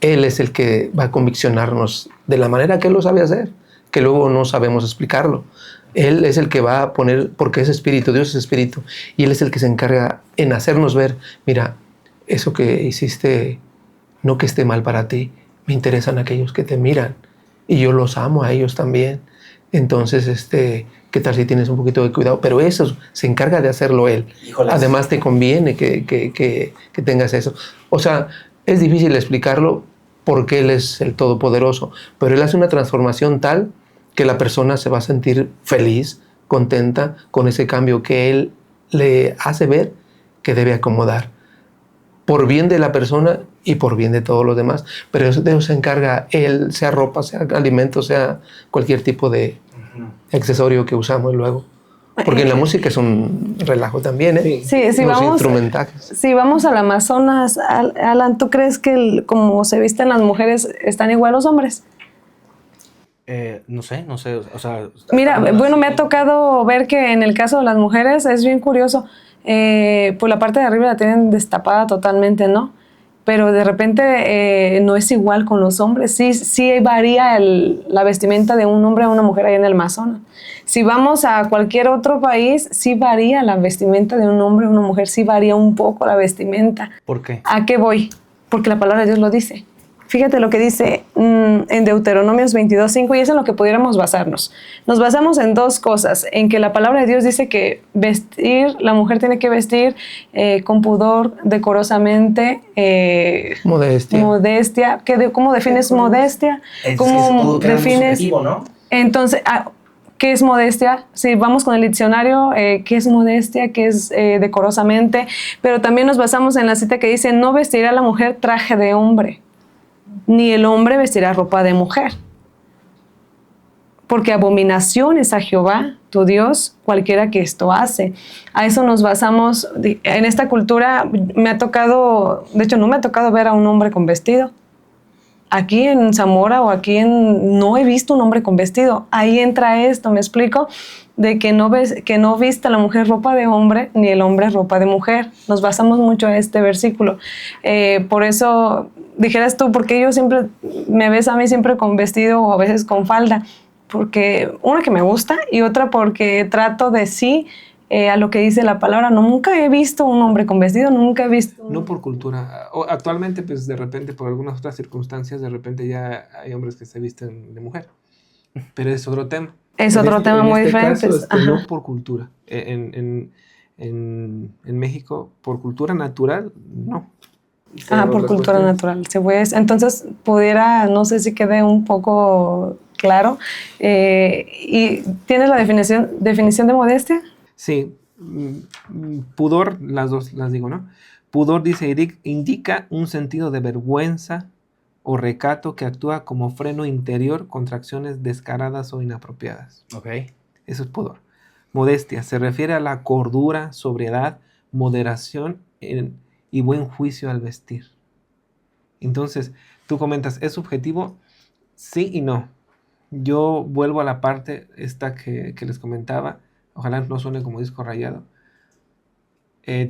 Él es el que va a conviccionarnos de la manera que Él lo sabe hacer, que luego no sabemos explicarlo. Él es el que va a poner, porque es espíritu, Dios es espíritu, y Él es el que se encarga en hacernos ver, mira, eso que hiciste, no que esté mal para ti, me interesan aquellos que te miran, y yo los amo a ellos también. Entonces, ¿qué tal si tienes un poquito de cuidado? Pero eso se encarga de hacerlo Él. Híjoles. Además, te conviene que tengas eso. O sea, es difícil explicarlo porque Él es el Todopoderoso, pero Él hace una transformación tal que la persona se va a sentir feliz, contenta con ese cambio que Él le hace ver que debe acomodar. Por bien de la persona y por bien de todos los demás. Pero de eso se encarga Él, sea ropa, sea alimento, sea cualquier tipo de accesorio que usamos luego. Porque en la música es un relajo también, ¿eh? Sí, si Los vamos, instrumentales. si vamos al Amazonas, Alan, ¿tú crees que como se visten las mujeres están igual los hombres? No sé, o sea... Mira, bueno, me ha tocado ver que en el caso de las mujeres es bien curioso, pues la parte de arriba la tienen destapada totalmente, ¿no? Pero de repente no es igual con los hombres, sí varía la vestimenta de un hombre a una mujer ahí en el Amazonas. Si vamos a cualquier otro país, sí varía la vestimenta de un hombre a una mujer, sí varía un poco la vestimenta. ¿Por qué? ¿A qué voy? Porque la palabra de Dios lo dice. Fíjate lo que dice en Deuteronomios 22:5 y es en lo que pudiéramos basarnos. Nos basamos en dos cosas, en que la palabra de Dios dice que la mujer tiene que vestir con pudor, decorosamente, modestia. ¿Cómo defines modestia? ¿Cómo defines? ¿no? Entonces, ¿qué es modestia? Si vamos con el diccionario, ¿qué es modestia? ¿Qué es decorosamente? Pero también nos basamos en la cita que dice, no vestirá la mujer traje de hombre, ni el hombre vestirá ropa de mujer. Porque abominación es a Jehová, tu Dios, cualquiera que esto hace. A eso nos basamos. En esta cultura me ha tocado, de hecho no me ha tocado ver a un hombre con vestido. Aquí en Zamora o no he visto un hombre con vestido. Ahí entra esto, ¿me explico? De que no vista la mujer ropa de hombre, ni el hombre ropa de mujer. Nos basamos mucho en este versículo. Por eso, dijeras tú, ¿por qué yo siempre me ves a mí siempre con vestido o a veces con falda? Porque una que me gusta y otra porque trato de a lo que dice la palabra. Nunca he visto un hombre con vestido, nunca he visto... No por cultura. Actualmente, pues de repente, por algunas otras circunstancias, de repente ya hay hombres que se visten de mujer. Pero es otro tema. Es otro tema muy diferente. Caso, no por cultura. En México, por cultura natural, no. Por cultura natural. Entonces, no sé si quede un poco claro. ¿Y tienes la definición de modestia? Sí. Pudor, las dos las digo, ¿no? Pudor, dice, indica un sentido de vergüenza o recato que actúa como freno interior contra acciones descaradas o inapropiadas. Ok. Eso es pudor. Modestia se refiere a la cordura, sobriedad, moderación y buen juicio al vestir. Entonces, tú comentas, ¿es subjetivo? Sí y no. Yo vuelvo a la parte esta que les comentaba. Ojalá no suene como disco rayado.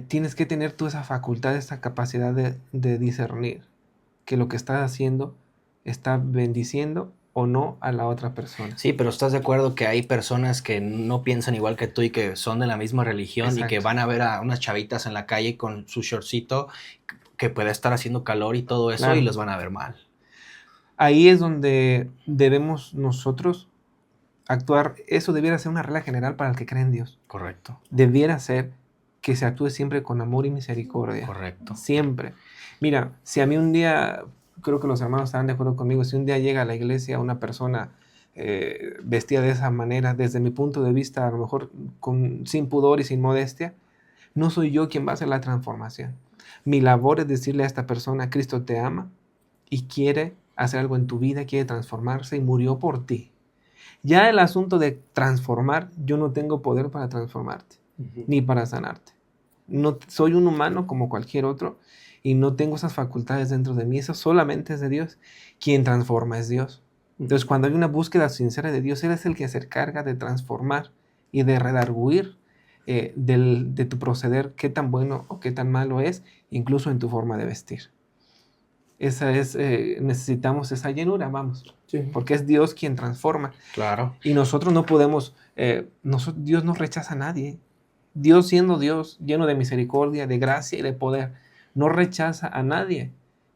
Tienes que tener tú esa facultad, esa capacidad de discernir que lo que estás haciendo está bendiciendo o no a la otra persona. Sí, pero ¿estás de acuerdo que hay personas que no piensan igual que tú y que son de la misma religión? Exacto. Y que van a ver a unas chavitas en la calle con su shortcito que puede estar haciendo calor y todo eso, claro, y los van a ver mal? Ahí es donde debemos nosotros actuar. Eso debiera ser una regla general para el que cree en Dios. Correcto. Debiera ser que se actúe siempre con amor y misericordia. Correcto. Siempre. Mira, si a mí un día, creo que los hermanos estarán de acuerdo conmigo, si un día llega a la iglesia una persona vestida de esa manera, desde mi punto de vista, a lo mejor sin pudor y sin modestia, no soy yo quien va a hacer la transformación. Mi labor es decirle a esta persona, Cristo te ama y quiere hacer algo en tu vida, quiere transformarse y murió por ti. Ya el asunto de transformar, yo no tengo poder para transformarte, ni para sanarte. No, soy un humano como cualquier otro y no tengo esas facultades dentro de mí. Eso solamente es de Dios. Quien transforma es Dios. Entonces, cuando hay una búsqueda sincera de Dios, Él es el que se encarga de transformar y de redarguir de tu proceder qué tan bueno o qué tan malo es, incluso en tu forma de vestir. Esa es, necesitamos esa llenura, vamos. Sí. Porque es Dios quien transforma. Claro. Y nosotros no podemos, Dios no rechaza a nadie. Dios, siendo Dios, lleno de misericordia, de gracia y de poder, no rechaza a nadie.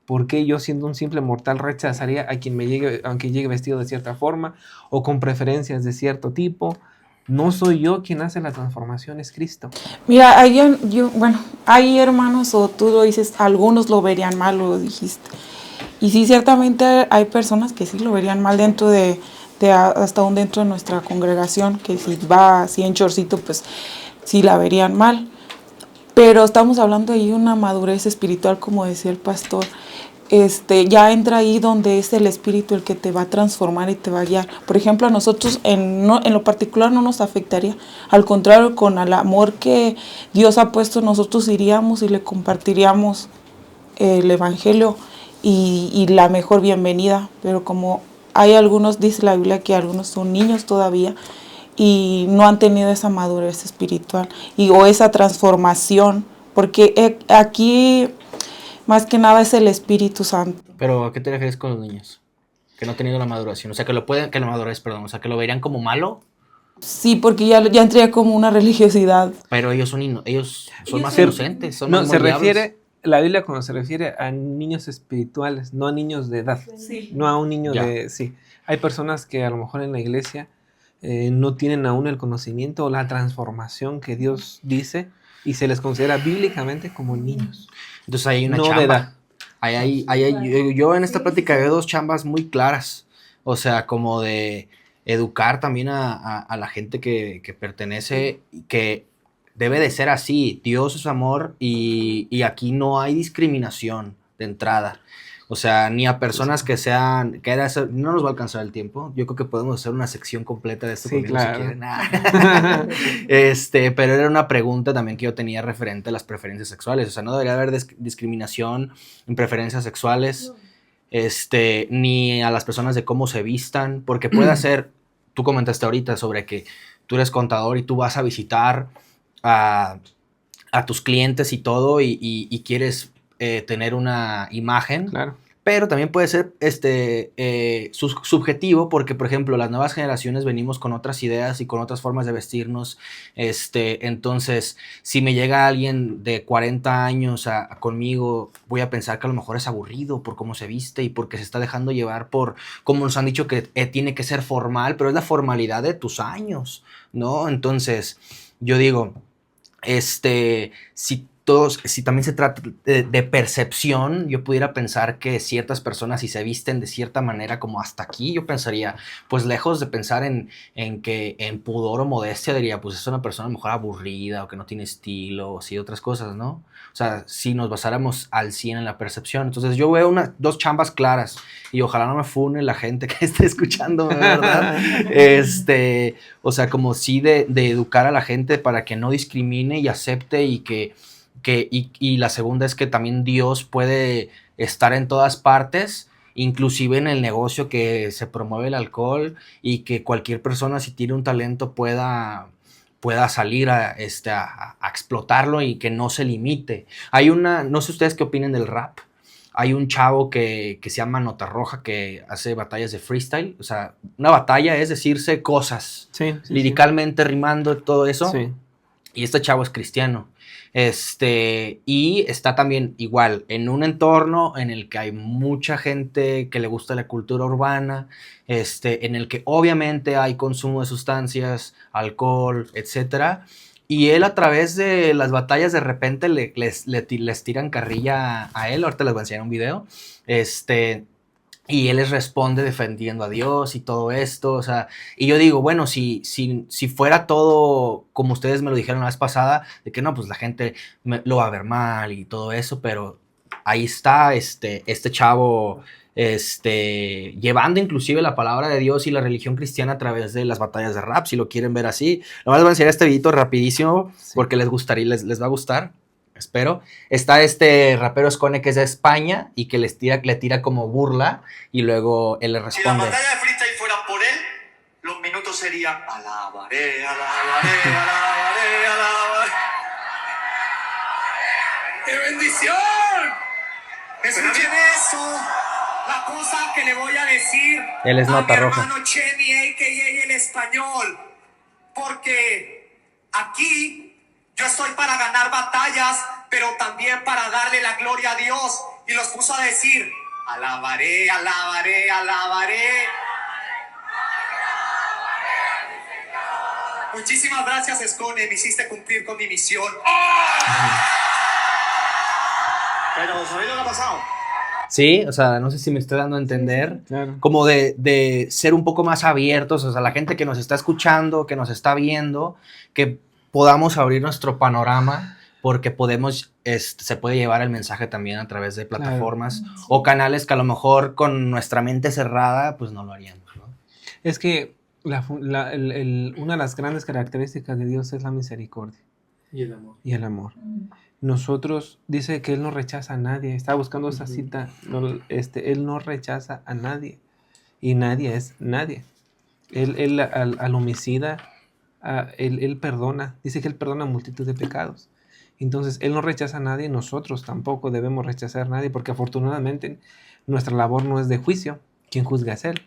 ¿Por qué yo, siendo un simple mortal, rechazaría a quien aunque llegue vestido de cierta forma o con preferencias de cierto tipo? No soy yo quien hace la transformación, es Cristo. Mira, hay hermanos, o tú lo dices, algunos lo verían mal, lo dijiste. Y sí, ciertamente hay personas que sí lo verían mal dentro hasta aún dentro de nuestra congregación, que si va así en chorcito, pues sí la verían mal. Pero estamos hablando de una madurez espiritual, como decía el pastor. Ya entra ahí donde es el Espíritu el que te va a transformar y te va a guiar. Por ejemplo, a nosotros en lo particular no nos afectaría. Al contrario, con el amor que Dios ha puesto, nosotros iríamos y le compartiríamos el Evangelio y la mejor bienvenida. Pero como hay algunos, dice la Biblia que algunos son niños todavía y no han tenido esa madurez espiritual o esa transformación, porque aquí más que nada es el Espíritu Santo. ¿Pero a qué te refieres con los niños? Que no han tenido la maduración, o sea, que lo verían como malo. Sí, porque ya entraría como una religiosidad. Pero ellos son más inocentes, son más moldeables. La Biblia cuando se refiere a niños espirituales, no a niños de edad, sí. No a un niño sí. Hay personas que a lo mejor en la iglesia no tienen aún el conocimiento o la transformación que Dios dice y se les considera bíblicamente como niños. Entonces ahí hay una chamba. Yo en esta plática veo dos chambas muy claras. O sea, como de educar también a la gente que pertenece, que debe de ser así. Dios es amor y aquí no hay discriminación de entrada. O sea, ni a personas que sean... no nos va a alcanzar el tiempo. Yo creo que podemos hacer una sección completa de esto. Sí, claro. Si quieren. Pero era una pregunta también que yo tenía referente a las preferencias sexuales. O sea, no debería haber discriminación en preferencias sexuales. Ni a las personas de cómo se vistan. Porque puede ser... Tú comentaste ahorita sobre que tú eres contador y tú vas a visitar a tus clientes y todo y quieres... tener una imagen, claro. Pero también puede ser subjetivo porque, por ejemplo, las nuevas generaciones venimos con otras ideas y con otras formas de vestirnos. Entonces, si me llega alguien de 40 años conmigo, voy a pensar que a lo mejor es aburrido por cómo se viste y porque se está dejando llevar por, como nos han dicho que tiene que ser formal, pero es la formalidad de tus años, ¿no? Entonces, yo digo, si todos, si también se trata de percepción, yo pudiera pensar que ciertas personas si se visten de cierta manera como hasta aquí, yo pensaría, pues lejos de pensar en que en pudor o modestia diría, pues es una persona a lo mejor aburrida o que no tiene estilo o así otras cosas, ¿no? O sea, si nos basáramos al 100 en la percepción. Entonces yo veo dos chambas claras y ojalá no me fune la gente que esté escuchándome, ¿verdad? O sea, como sí de educar a la gente para que no discrimine y acepte y la segunda es que también Dios puede estar en todas partes, inclusive en el negocio que se promueve el alcohol y que cualquier persona si tiene un talento pueda salir a explotarlo y que no se limite. No sé ustedes qué opinen del rap. Hay un chavo que se llama Nota Roja que hace batallas de freestyle. O sea, una batalla es decirse cosas, Sí, liricalmente, rimando, todo eso. Sí. Y este chavo es cristiano. Y está también igual en un entorno en el que hay mucha gente que le gusta la cultura urbana, en el que obviamente hay consumo de sustancias, alcohol, etcétera. Y él a través de las batallas de repente les tiran carrilla a él. Ahorita les voy a enseñar un video. Y él les responde defendiendo a Dios y todo esto, o sea, y yo digo, bueno, si fuera todo como ustedes me lo dijeron la vez pasada, de que no, pues la gente lo va a ver mal y todo eso, pero ahí está este chavo, llevando inclusive la palabra de Dios y la religión cristiana a través de las batallas de rap, si lo quieren ver así. Nomás les voy a enseñar este videito rapidísimo, porque les gustaría, les va a gustar. Espero. Está este rapero Skone que es de España y que le tira como burla y luego él le responde. Si la batalla de freestyle fuera por él, los minutos serían alabaré, alabaré, alabaré, alabaré. ¡Qué bendición! Escuchen eso. La cosa que le voy a decir Él es Nota Roja. A mi hermano Chemi, a.k.a. el español. Porque aquí yo estoy para ganar batallas, pero también para darle la gloria a Dios. Y los puso a decir, alabaré, alabaré, alabaré. Muchísimas gracias, Skone, me hiciste cumplir con mi misión. Pero, ¿sabéis lo que ha pasado? Sí, o sea, no sé si me estoy dando a entender, claro. Como de ser un poco más abiertos, o sea, la gente que nos está escuchando, que nos está viendo, que podamos abrir nuestro panorama, porque se puede llevar el mensaje también a través de plataformas o canales que a lo mejor con nuestra mente cerrada, pues no lo haríamos, ¿no? Es que una de las grandes características de Dios es la misericordia. Y el amor. Y el amor. Nosotros, dice que Él no rechaza a nadie. Estaba buscando esa cita. Él no rechaza a nadie. Y nadie es nadie. Él al homicida, él perdona. Dice que Él perdona multitud de pecados. Entonces, Él no rechaza a nadie. Nosotros tampoco debemos rechazar a nadie, porque afortunadamente nuestra labor no es de juicio. Quien juzga es Él.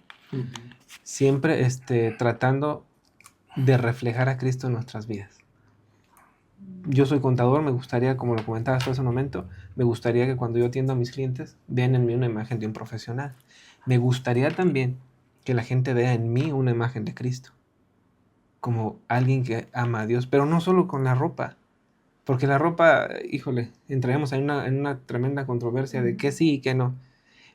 Siempre tratando de reflejar a Cristo en nuestras vidas. Yo soy contador, me gustaría, como lo comentabas hace un momento, me gustaría que cuando yo atiendo a mis clientes vean en mí una imagen de un profesional. Me gustaría también que la gente vea en mí una imagen de Cristo, como alguien que ama a Dios, pero no solo con la ropa, porque la ropa, híjole, entraremos en una tremenda controversia de qué sí y qué no.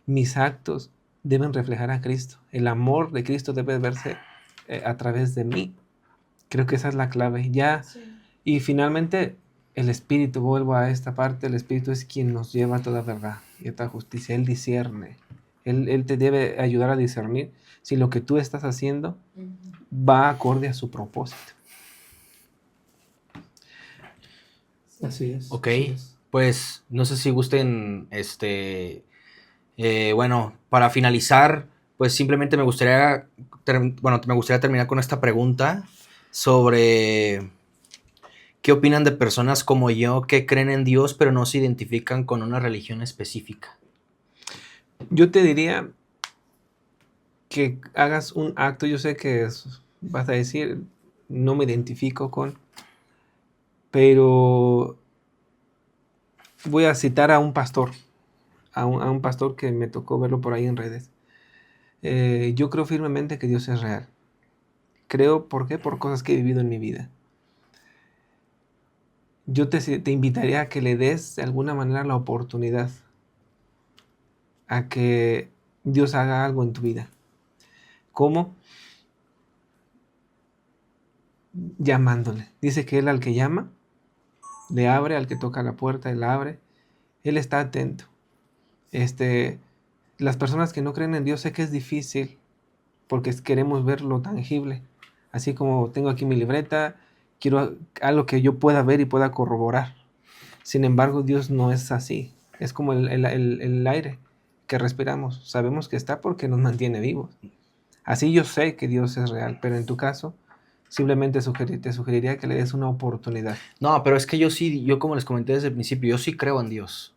Mis actos deben reflejar a Cristo. El amor de Cristo debe verse a través de mí. Creo que esa es la clave. Y finalmente, el Espíritu, vuelvo a esta parte, el Espíritu es quien nos lleva a toda verdad y a toda justicia. Él discierne. Él te debe ayudar a discernir si lo que tú estás haciendo va acorde a su propósito. Así es. Ok, así es. pues no sé si gusten, bueno, para finalizar, pues simplemente me gustaría terminar con esta pregunta sobre qué opinan de personas como yo que creen en Dios pero no se identifican con una religión específica. Yo te diría que hagas un acto. Yo sé que vas a decir, no me identifico con, pero voy a citar a un pastor, a un pastor que me tocó verlo por ahí en redes. Yo creo firmemente que Dios es real. Creo, ¿por qué? Por cosas que he vivido en mi vida. yo te invitaría a que le des de alguna manera la oportunidad a que Dios haga algo en tu vida. ¿Cómo? Llamándole. Dice que Él al que llama, le abre, al que toca la puerta, Él abre. Él está atento. Las personas que no creen en Dios, sé que es difícil porque queremos ver lo tangible. Así como tengo aquí mi libreta, quiero algo que yo pueda ver y pueda corroborar. Sin embargo, Dios no es así. Es como el aire que respiramos. Sabemos que está porque nos mantiene vivos. Así yo sé que Dios es real, pero en tu caso, simplemente te sugeriría que le des una oportunidad. No, pero es que yo como les comenté desde el principio, yo sí creo en Dios.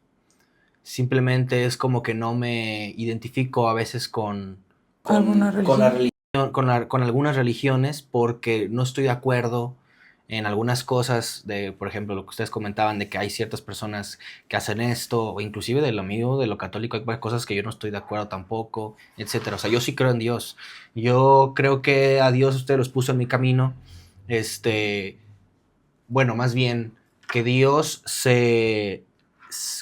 Simplemente es como que no me identifico a veces con ¿Alguna la religión? religión, con algunas religiones, porque no estoy de acuerdo en algunas cosas por ejemplo, lo que ustedes comentaban de que hay ciertas personas que hacen esto, o inclusive de lo mío, de lo católico, hay cosas que yo no estoy de acuerdo tampoco, etcétera. O sea, yo sí creo en Dios. Yo creo que a Dios usted los puso en mi camino. Bueno, más bien que Dios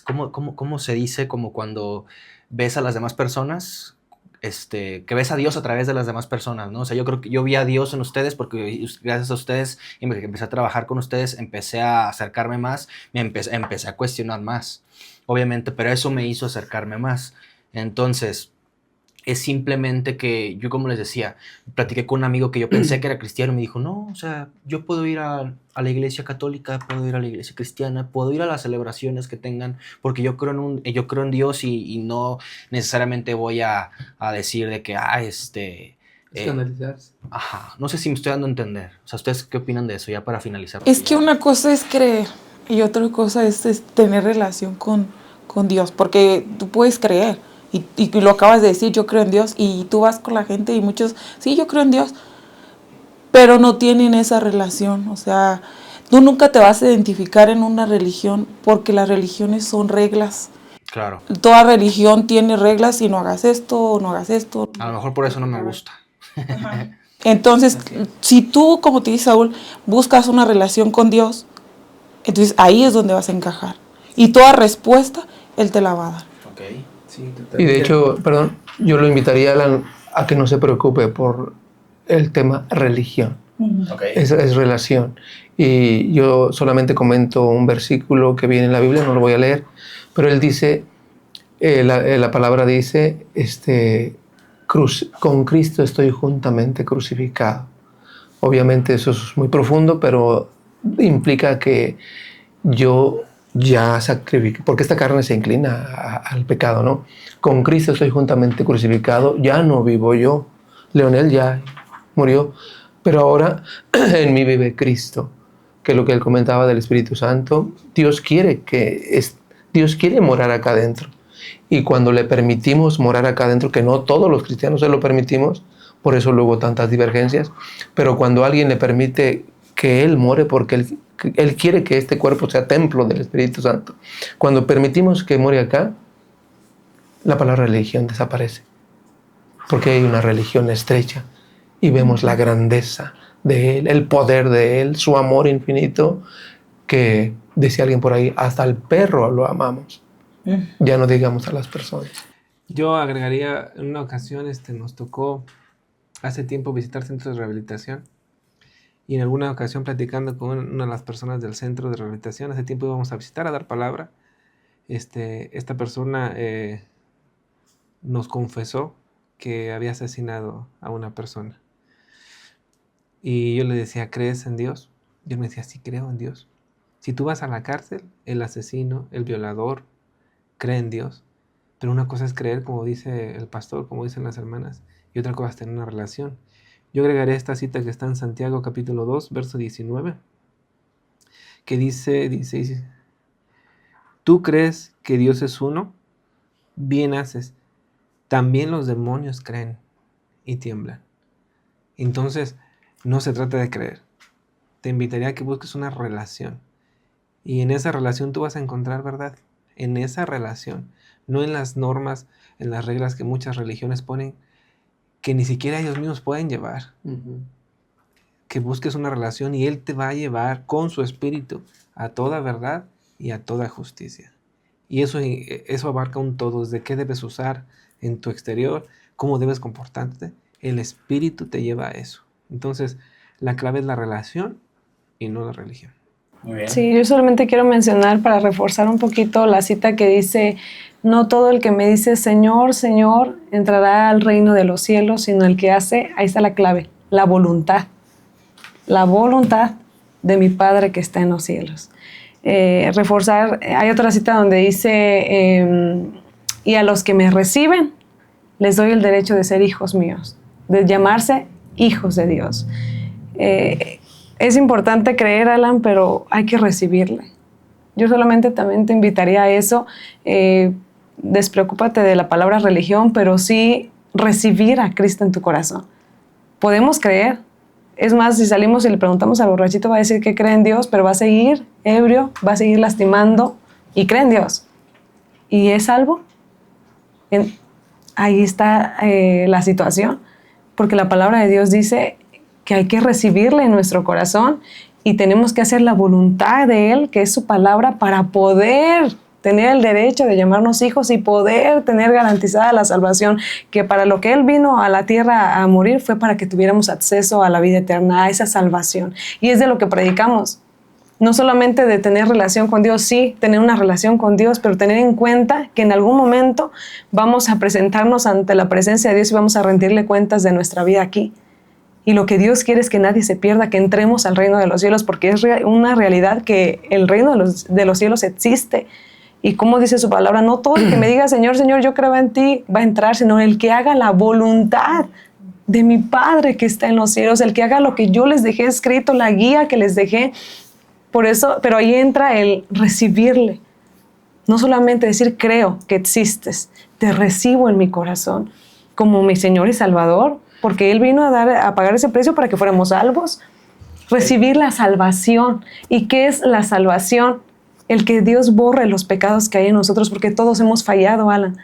¿cómo se dice? Como cuando ves a las demás personas, que ves a Dios a través de las demás personas, ¿no? O sea, yo creo que yo vi a Dios en ustedes porque gracias a ustedes, y que empecé a trabajar con ustedes, empecé a acercarme más, empecé a cuestionar más, obviamente, pero eso me hizo acercarme más. Entonces, es simplemente que yo, como les decía, platiqué con un amigo que yo pensé que era cristiano y me dijo, no, o sea, yo puedo ir a la iglesia católica, puedo ir a la iglesia cristiana, puedo ir a las celebraciones que tengan, porque yo creo en Dios y no necesariamente voy a decir de que, Escandalizarse. ajá, no sé si me estoy dando a entender. O sea, ¿ustedes qué opinan de eso? Ya para finalizar. Es que una cosa es creer y otra cosa es tener relación con Dios, porque tú puedes creer y lo acabas de decir, yo creo en Dios, y tú vas con la gente y muchos, sí, yo creo en Dios, pero no tienen esa relación. O sea, tú nunca te vas a identificar en una religión porque las religiones son reglas. Claro. Toda religión tiene reglas y no hagas esto o no hagas esto. A lo mejor por eso no me gusta. Entonces, si tú, como te dice Saúl, buscas una relación con Dios, entonces ahí es donde vas a encajar. Y toda respuesta, Él te la va a dar. Ok. Sí, Y totalmente. de hecho, perdón, yo lo invitaría a que no se preocupe por el tema religión. Okay. Es relación. Y yo solamente comento un versículo que viene en la Biblia, no lo voy a leer, pero él dice, la palabra dice, con Cristo estoy juntamente crucificado. Obviamente eso es muy profundo, pero implica que yo ya sacrifiqué, porque esta carne se inclina al pecado, ¿no? Con Cristo estoy juntamente crucificado, ya no vivo yo. Leonel ya murió, pero ahora en mí vive Cristo, que es lo que él comentaba del Espíritu Santo. Dios quiere morar acá adentro. Y cuando le permitimos morar acá adentro, que no todos los cristianos se lo permitimos, por eso luego tantas divergencias, pero cuando alguien le permite que Él more, porque él quiere que este cuerpo sea templo del Espíritu Santo, cuando permitimos que more acá, la palabra religión desaparece, porque hay una religión estrecha y vemos la grandeza de Él, el poder de Él, su amor infinito, que decía alguien por ahí, hasta al perro lo amamos. Ya no digamos a las personas. Yo agregaría, en una ocasión nos tocó hace tiempo visitar centros de rehabilitación, y en alguna ocasión platicando con una de las personas del centro de rehabilitación, hace tiempo íbamos a visitar, a dar palabra. Esta persona nos confesó que había asesinado a una persona. Y yo le decía, ¿crees en Dios? Y él me decía, sí, creo en Dios. Si tú vas a la cárcel, el asesino, el violador, cree en Dios. Pero una cosa es creer, como dice el pastor, como dicen las hermanas, y otra cosa es tener una relación. Yo agregaré esta cita que está en Santiago capítulo 2, verso 19, que dice, ¿tú crees que Dios es uno? Bien haces. También los demonios creen y tiemblan. Entonces, no se trata de creer. Te invitaría a que busques una relación. Y en esa relación tú vas a encontrar verdad. En esa relación. No en las normas, en las reglas que muchas religiones ponen, que ni siquiera ellos mismos pueden llevar. que busques una relación y Él te va a llevar con su espíritu a toda verdad y a toda justicia. Y eso abarca un todo, desde qué debes usar en tu exterior, cómo debes comportarte. El espíritu te lleva a eso. Entonces, la clave es la relación y no la religión. Muy bien. Sí, yo solamente quiero mencionar para reforzar un poquito la cita que dice, no todo el que me dice Señor, Señor, entrará al reino de los cielos, sino el que hace, ahí está la clave, la voluntad de mi Padre que está en los cielos. Reforzar, hay otra cita donde dice, y a los que me reciben, les doy el derecho de ser hijos míos, de llamarse hijos de Dios. Es importante creer, Alan, pero hay que recibirle. Yo solamente también te invitaría a eso. Despreocúpate de la palabra religión, pero sí recibir a Cristo en tu corazón. Podemos creer. Es más, si salimos y le preguntamos al borrachito, va a decir que cree en Dios, pero va a seguir ebrio, va a seguir lastimando y cree en Dios. ¿Y es salvo? Ahí está la situación, porque la palabra de Dios dice que hay que recibirle en nuestro corazón y tenemos que hacer la voluntad de Él, que es su palabra, para poder tener el derecho de llamarnos hijos y poder tener garantizada la salvación, que para lo que Él vino a la tierra a morir fue para que tuviéramos acceso a la vida eterna, a esa salvación. Y es de lo que predicamos. No solamente de tener relación con Dios, sí, tener una relación con Dios, pero tener en cuenta que en algún momento vamos a presentarnos ante la presencia de Dios y vamos a rendirle cuentas de nuestra vida aquí. Y lo que Dios quiere es que nadie se pierda, que entremos al reino de los cielos, porque es una realidad que el reino de los cielos existe. Y como dice su palabra, no todo el que me diga, Señor, Señor, yo creo en ti, va a entrar, sino el que haga la voluntad de mi Padre que está en los cielos, el que haga lo que yo les dejé escrito, la guía que les dejé. Por eso, pero ahí entra el recibirle. No solamente decir, creo que existes, te recibo en mi corazón como mi Señor y Salvador, porque Él vino a pagar ese precio para que fuéramos salvos. Recibir la salvación. ¿Y qué es la salvación? El que Dios borre los pecados que hay en nosotros, porque todos hemos fallado, Alan.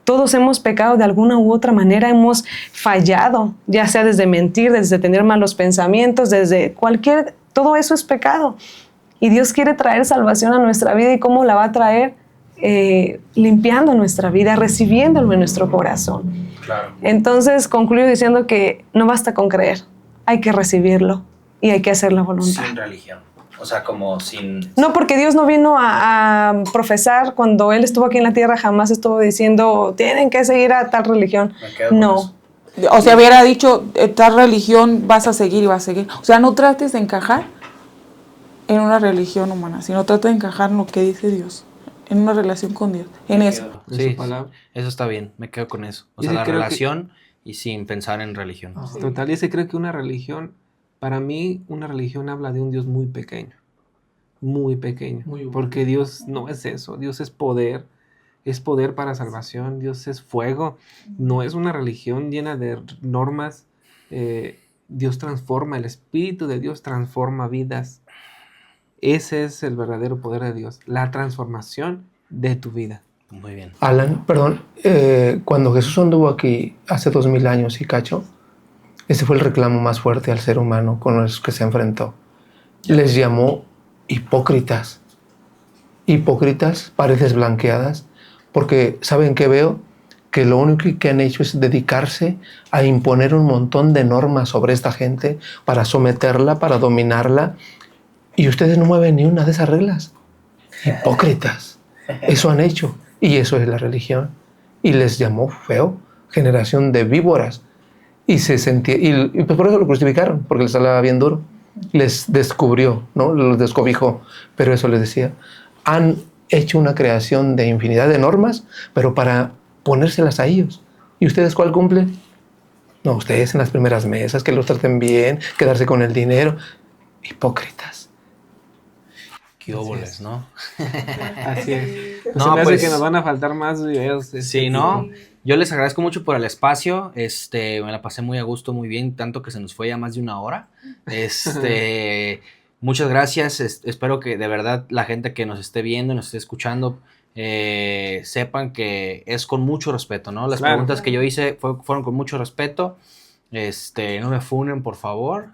Todos hemos pecado de alguna u otra manera, hemos fallado, ya sea desde mentir, desde tener malos pensamientos, desde cualquier... Todo eso es pecado. Y Dios quiere traer salvación a nuestra vida. ¿Y cómo la va a traer? Limpiando nuestra vida, recibiéndolo en nuestro corazón. Claro. Entonces concluyo diciendo que no basta con creer, hay que recibirlo y hay que hacer la voluntad. Sin religión. O sea, como sin... No, porque Dios no vino a profesar cuando Él estuvo aquí en la tierra, jamás estuvo diciendo, tienen que seguir a tal religión. No. O sea, hubiera dicho, tal religión vas a seguir y vas a seguir. O sea, no trates de encajar en una religión humana, sino trata de encajar en lo que dice Dios, en una relación con Dios, en eso. Sí, eso está bien, me quedo con eso. O sea, la relación y sin pensar en religión. Total, y ese creo que una religión, para mí, una religión habla de un Dios muy pequeño, porque Dios no es eso, Dios es poder para salvación, Dios es fuego, no es una religión llena de normas, Dios transforma, el Espíritu de Dios transforma vidas. Ese es el verdadero poder de Dios, la transformación de tu vida. Muy bien. Alan, perdón, cuando Jesús anduvo aquí hace 2000 años y cacho, ese fue el reclamo más fuerte al ser humano con los que se enfrentó. Les llamó hipócritas, paredes blanqueadas, porque ¿saben qué veo? Que lo único que han hecho es dedicarse a imponer un montón de normas sobre esta gente para someterla, para dominarla, y ustedes no mueven ni una de esas reglas. Hipócritas. Eso han hecho. Y eso es la religión. Y les llamó feo, generación de víboras. Y pues por eso lo crucificaron, porque les hablaba bien duro. Les descubrió, ¿no? Los descobijó. Pero eso les decía. Han hecho una creación de infinidad de normas, pero para ponérselas a ellos. ¿Y ustedes cuál cumplen? No, ustedes en las primeras mesas, que los traten bien, quedarse con el dinero. Hipócritas. Qué óboles, ¿no? Así es. No, Se me hace pues, que nos van a faltar más videos. Sí, ¿no? Yo les agradezco mucho por el espacio. Me la pasé muy a gusto, muy bien, tanto que se nos fue ya más de una hora. Muchas gracias. Espero que de verdad la gente que nos esté viendo, nos esté escuchando, sepan que es con mucho respeto, ¿no? Las preguntas que yo hice fueron con mucho respeto. No me funen, por favor.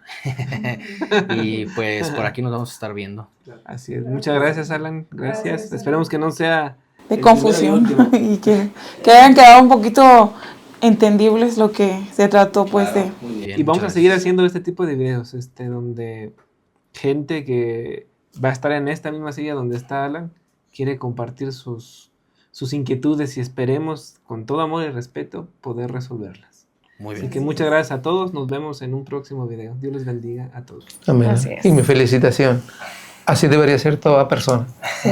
Y pues por aquí nos vamos a estar viendo. Así es. Muchas gracias, Alan. Gracias. Esperemos que no sea De el confusión primero y último. y que hayan quedado un poquito entendibles lo que se trató pues de... Muy bien, Y vamos a muchas seguir gracias. haciendo este tipo de videos, donde gente que va a estar en esta misma silla donde está Alan quiere compartir sus inquietudes y esperemos con todo amor y respeto poder resolverlas. Muy Así bien. que muchas gracias a todos. Nos vemos en un próximo video. Dios les bendiga a todos. Amén. Así es. Y mi felicitación. Así debería ser toda persona. Sí,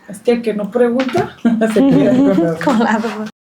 Es que el que no pregunta se queda con la duda. con la duda.